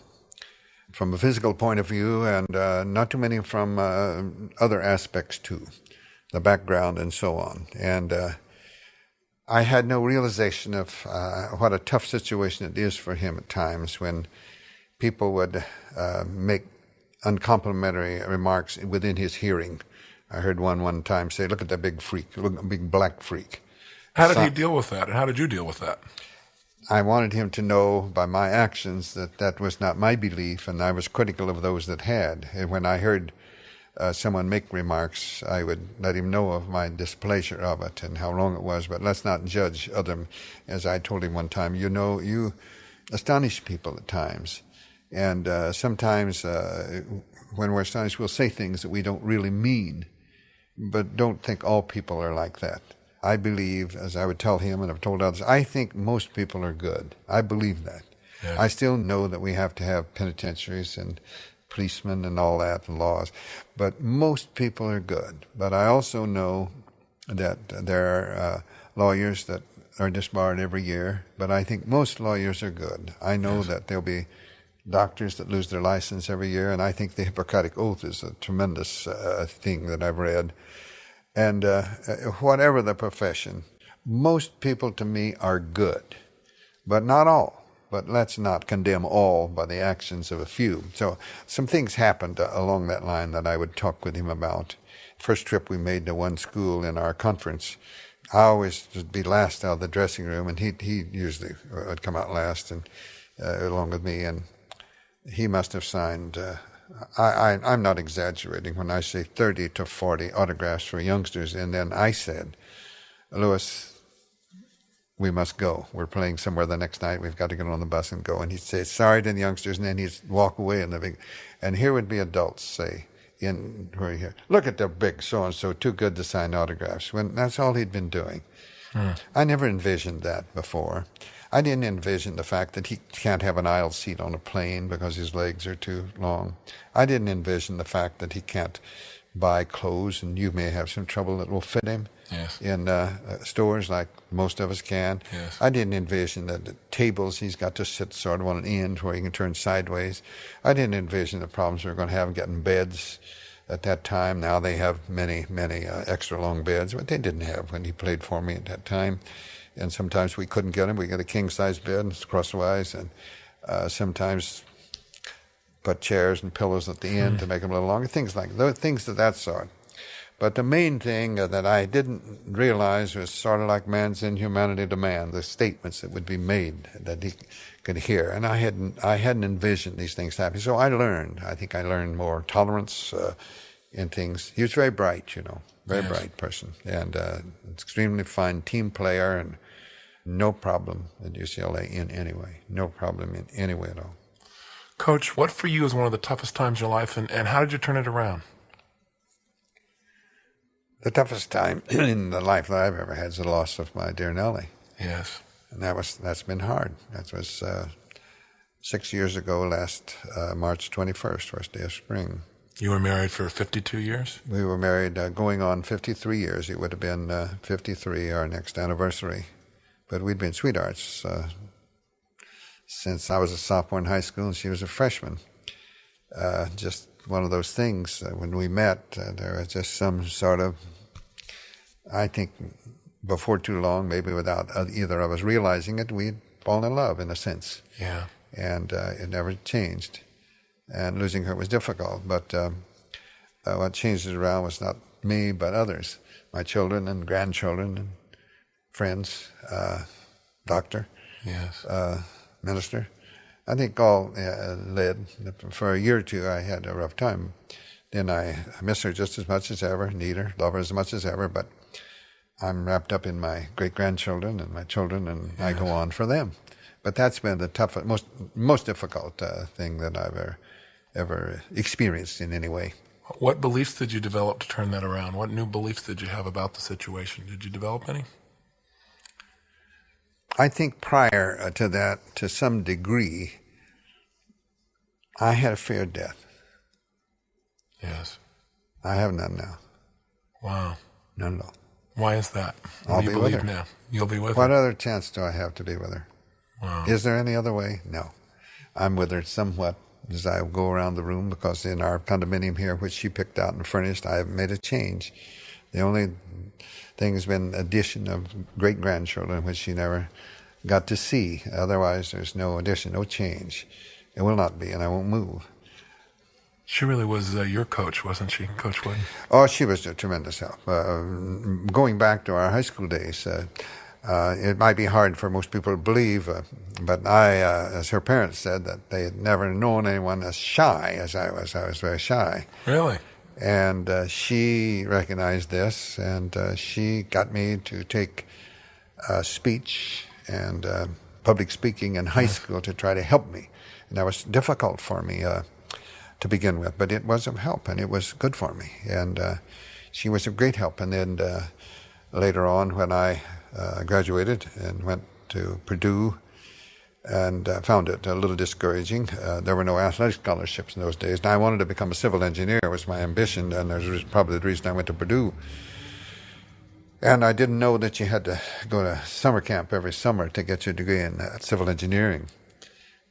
from a physical point of view, and not too many from other aspects too, the background and so on. And I had no realization of what a tough situation it is for him at times when people would make uncomplimentary remarks within his hearing. I heard one time say, "Look at that big freak, look at that big black freak." How did he deal with that, and how did you deal with that? I wanted him to know by my actions that that was not my belief, and I was critical of those that had. And when I heard someone make remarks, I would let him know of my displeasure of it and how wrong it was, but let's not judge them. As I told him one time, you astonish people at times. And sometimes when we're astonished, we'll say things that we don't really mean, but don't think all people are like that. I believe, as I would tell him and I've told others, I think most people are good. I believe that. Yes. I still know that we have to have penitentiaries and policemen and all that and laws, but most people are good. But I also know that there are lawyers that are disbarred every year, but I think most lawyers are good. I know that there'll be doctors that lose their license every year, and I think the Hippocratic Oath is a tremendous thing that I've read. And whatever the profession, most people to me are good, but not all. But let's not condemn all by the actions of a few. So some things happened along that line that I would talk with him about. First trip we made to one school in our conference, I always would be last out of the dressing room, and he usually would come out last, and along with me, and he must have signed, I'm not exaggerating when I say 30 to 40 autographs for youngsters, and then I said, Louis, we must go. We're playing somewhere the next night. We've got to get on the bus and go. And he'd say, sorry to the youngsters, and then he'd walk away. And here would be adults say, look at the big so-and-so, too good to sign autographs, when that's all he'd been doing. I never envisioned that before. I didn't envision the fact that he can't have an aisle seat on a plane because his legs are too long. I didn't envision the fact that he can't buy clothes, and you may have some trouble that will fit him in stores like most of us can. Yes. I didn't envision that the tables he's got to sit sort of on an end where he can turn sideways. I didn't envision the problems we were going to have getting beds at that time. Now they have many, many extra long beds, but they didn't have when he played for me at that time. And sometimes we couldn't get him. We got a king-size bed crosswise, and sometimes put chairs and pillows at the end to make them a little longer, things like those, things of that sort. But the main thing that I didn't realize was sort of like man's inhumanity to man, the statements that would be made that he could hear. And I hadn't envisioned these things happening. So I think I learned more tolerance in things. He was very bright, very bright person, and extremely fine team player, and no problem at UCLA in any way. No problem in any way at all. Coach, what for you is one of the toughest times in your life, and how did you turn it around? The toughest time in the life that I've ever had is the loss of my dear Nellie. Yes. And that's been hard. That was 6 years ago, last March 21st, first day of spring. You were married for 52 years? We were married going on 53 years. It would have been 53, our next anniversary. But we'd been sweethearts since I was a sophomore in high school and she was a freshman. Just one of those things. When we met, there was just some sort of, I think, before too long, maybe without either of us realizing it, we'd fallen in love in a sense. Yeah. And it never changed. And losing her was difficult. But what changed it around was not me, but others. My children and grandchildren and friends, doctor, yes, minister. I think all led. For a year or two, I had a rough time. Then I miss her just as much as ever, need her, love her as much as ever, but I'm wrapped up in my great-grandchildren and my children, and I go on for them. But that's been the toughest, most difficult thing that I've ever experienced in any way. What beliefs did you develop to turn that around? What new beliefs did you have about the situation? Did you develop any? I think prior to that, to some degree, I had a fear of death. Yes. I have none now. Wow. None at all. Why is that? What I'll do you be with believe her. now? You'll be with her? What other chance do I have to be with her? Wow. Is there any other way? No. I'm with her somewhat as I go around the room, because in our condominium here, which she picked out and furnished, I haven't made a change. The only thing has been addition of great-grandchildren, which she never got to see. Otherwise, there's no addition, no change. It will not be, and I won't move. She really was your coach, wasn't she, Coach Wood? Oh, she was a tremendous help. Going back to our high school days, it might be hard for most people to believe, but I, as her parents said, that they had never known anyone as shy as I was. I was very shy. Really? And she recognized this, and she got me to take speech and public speaking in high school to try to help me. And that was difficult for me to begin with, but it was of help, and it was good for me. And she was a great help. And then later on, when I graduated and went to Purdue, and found it a little discouraging. There were no athletic scholarships in those days. Now, I wanted to become a civil engineer, was my ambition, and that was probably the reason I went to Purdue. And I didn't know that you had to go to summer camp every summer to get your degree in civil engineering.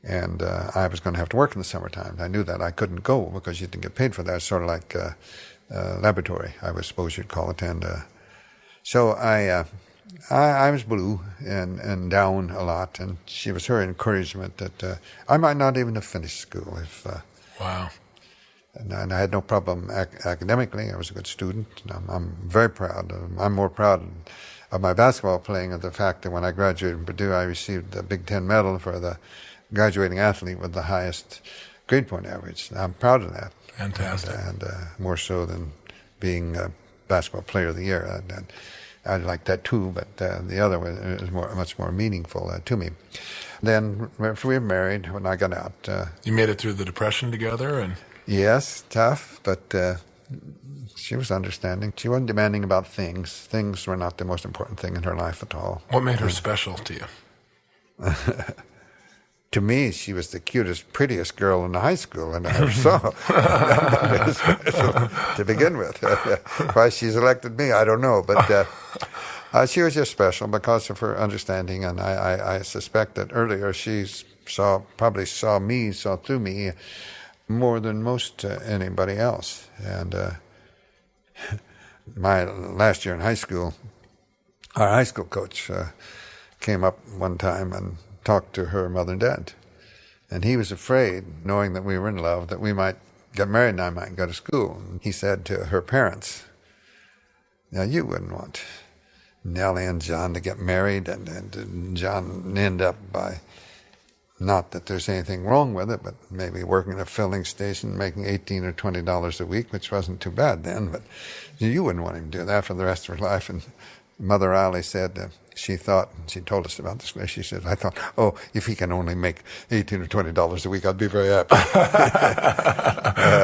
And I was going to have to work in the summertime. I knew that. I couldn't go because you didn't get paid for that. It's sort of like laboratory, I would suppose you'd call it. And so I was blue and down a lot. And she was her encouragement that I might not even have finished school if... Wow. And I had no problem academically. I was a good student. I'm very proud. I'm more proud of my basketball playing of the fact that when I graduated from Purdue, I received the Big Ten medal for the graduating athlete with the highest grade point average. I'm proud of that. Fantastic. And more so than being a basketball player of the year. I like that too, but the other one is much more meaningful to me. Then we were married when I got out. You made it through the Depression together? And Yes, tough, but she was understanding. She wasn't demanding about things. Things were not the most important thing in her life at all. what made her special to you? To me, she was the cutest, prettiest girl in the high school, and I ever saw. To begin with. Why she's elected me, I don't know, but she was just special because of her understanding, and I suspect that earlier she probably saw through me more than most anybody else. And my last year in high school, our high school coach came up one time and talked to her mother and dad. And he was afraid, knowing that we were in love, that we might get married and I might go to school. And he said to her parents, now you wouldn't want Nellie and John to get married and John end up by, not that there's anything wrong with it, but maybe working at a filling station, making $18 or $20 a week, which wasn't too bad then, but you wouldn't want him to do that for the rest of her life. And Mother Allie said she thought, and she told us about this, she said, I thought, oh, if he can only make $18 or $20 a week, I'd be very happy.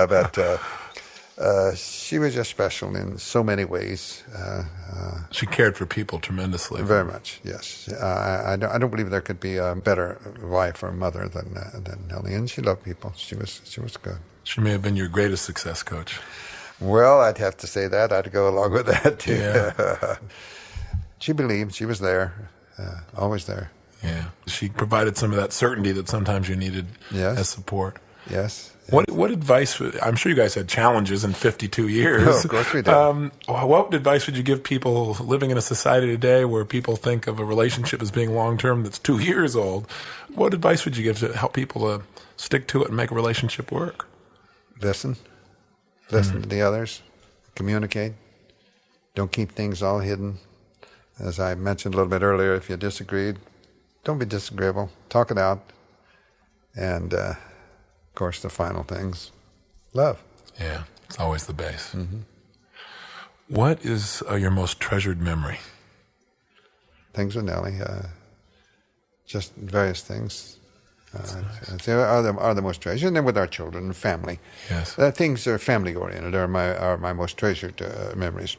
But she was just special in so many ways. She cared for people tremendously. Very much, yes. I don't believe there could be a better wife or mother than Nellie, and she loved people. She was good. She may have been your greatest success coach. Well, I'd have to say that. I'd go along with that, too. Yeah. She believed. She was there, always there. Yeah. She provided some of that certainty that sometimes you needed Yes. as support. Yes. What advice, I'm sure you guys had challenges in 52 years. No, of course we did. What advice would you give people living in a society today where people think of a relationship as being long-term that's 2 years old? What advice would you give to help people to stick to it and make a relationship work? Listen to the others, communicate. Don't keep things all hidden. As I mentioned a little bit earlier, if you disagreed, don't be disagreeable. Talk it out. And, of course, the final things, love. Yeah, it's always the base. Mm-hmm. What is your most treasured memory? Things with Nellie, just various things. Nice. Are the most treasured, and then with our children and family. Yes. Things that are family oriented are my most treasured memories.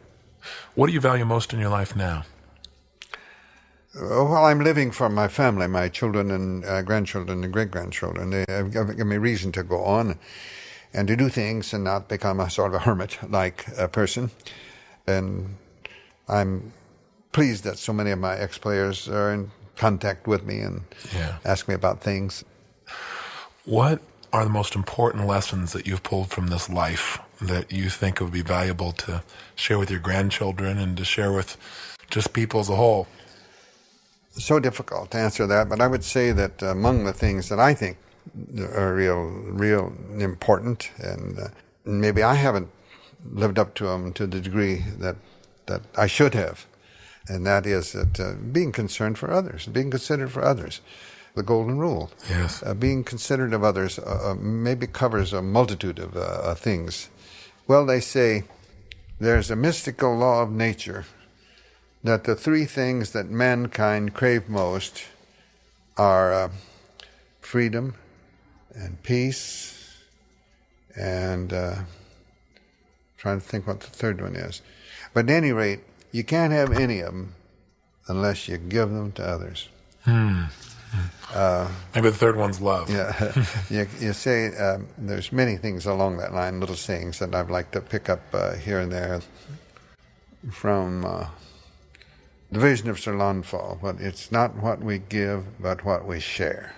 What do you value most in your life now? Well, I'm living for my family, my children and grandchildren and great-grandchildren. They have given me reason to go on and to do things and not become a sort of a hermit-like person. And I'm pleased that so many of my ex-players are in contact with me and ask me about things. What are the most important lessons that you've pulled from this life that you think would be valuable to share with your grandchildren and to share with just people as a whole? So difficult to answer that, but I would say that among the things that I think are real important, and maybe I haven't lived up to them to the degree that I should have, and that is that being concerned for others, being considerate for others. The golden rule. Yes. Being considerate of others maybe covers a multitude of things. Well, they say there's a mystical law of nature that the three things that mankind crave most are freedom and peace and trying to think what the third one is. But at any rate, you can't have any of them unless you give them to others. Maybe the third one's love. Yeah, you say there's many things along that line, little sayings that I'd like to pick up here and there from the vision of Sir Launfal, but it's not what we give, but what we share.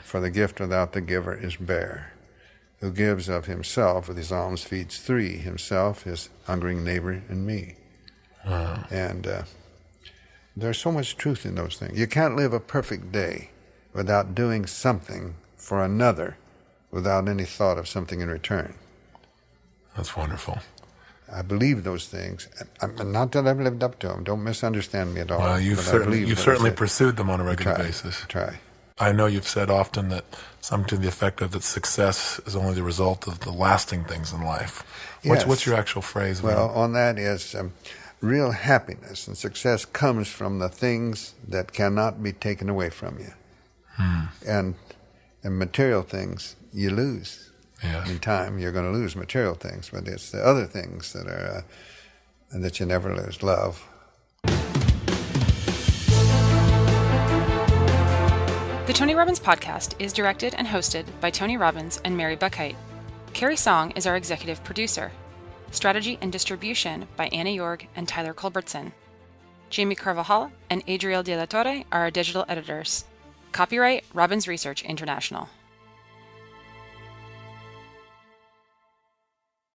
For the gift without the giver is bare. Who gives of himself with his alms feeds three, himself, his hungering neighbor, and me. And there's so much truth in those things. You can't live a perfect day without doing something for another without any thought of something in return. That's wonderful. I believe those things. Not that I've lived up to them. Don't misunderstand me at all. Well, you've certainly pursued them on a regular basis. Try. I know you've said often that something to the effect of that success is only the result of the lasting things in life. Yes. What's your actual phrase? Well, on that is real happiness and success comes from the things that cannot be taken away from you. And material things you lose. Yes. In time, you're going to lose material things, but it's the other things that are that you never lose. Love. The Tony Robbins podcast is directed and hosted by Tony Robbins and Mary Buckheit. Carrie Song is our executive producer. Strategy and distribution by Anna Jorg and Tyler Culbertson. Jamie Carvajal and Adriel De La Torre are our digital editors. Copyright Robbins Research International.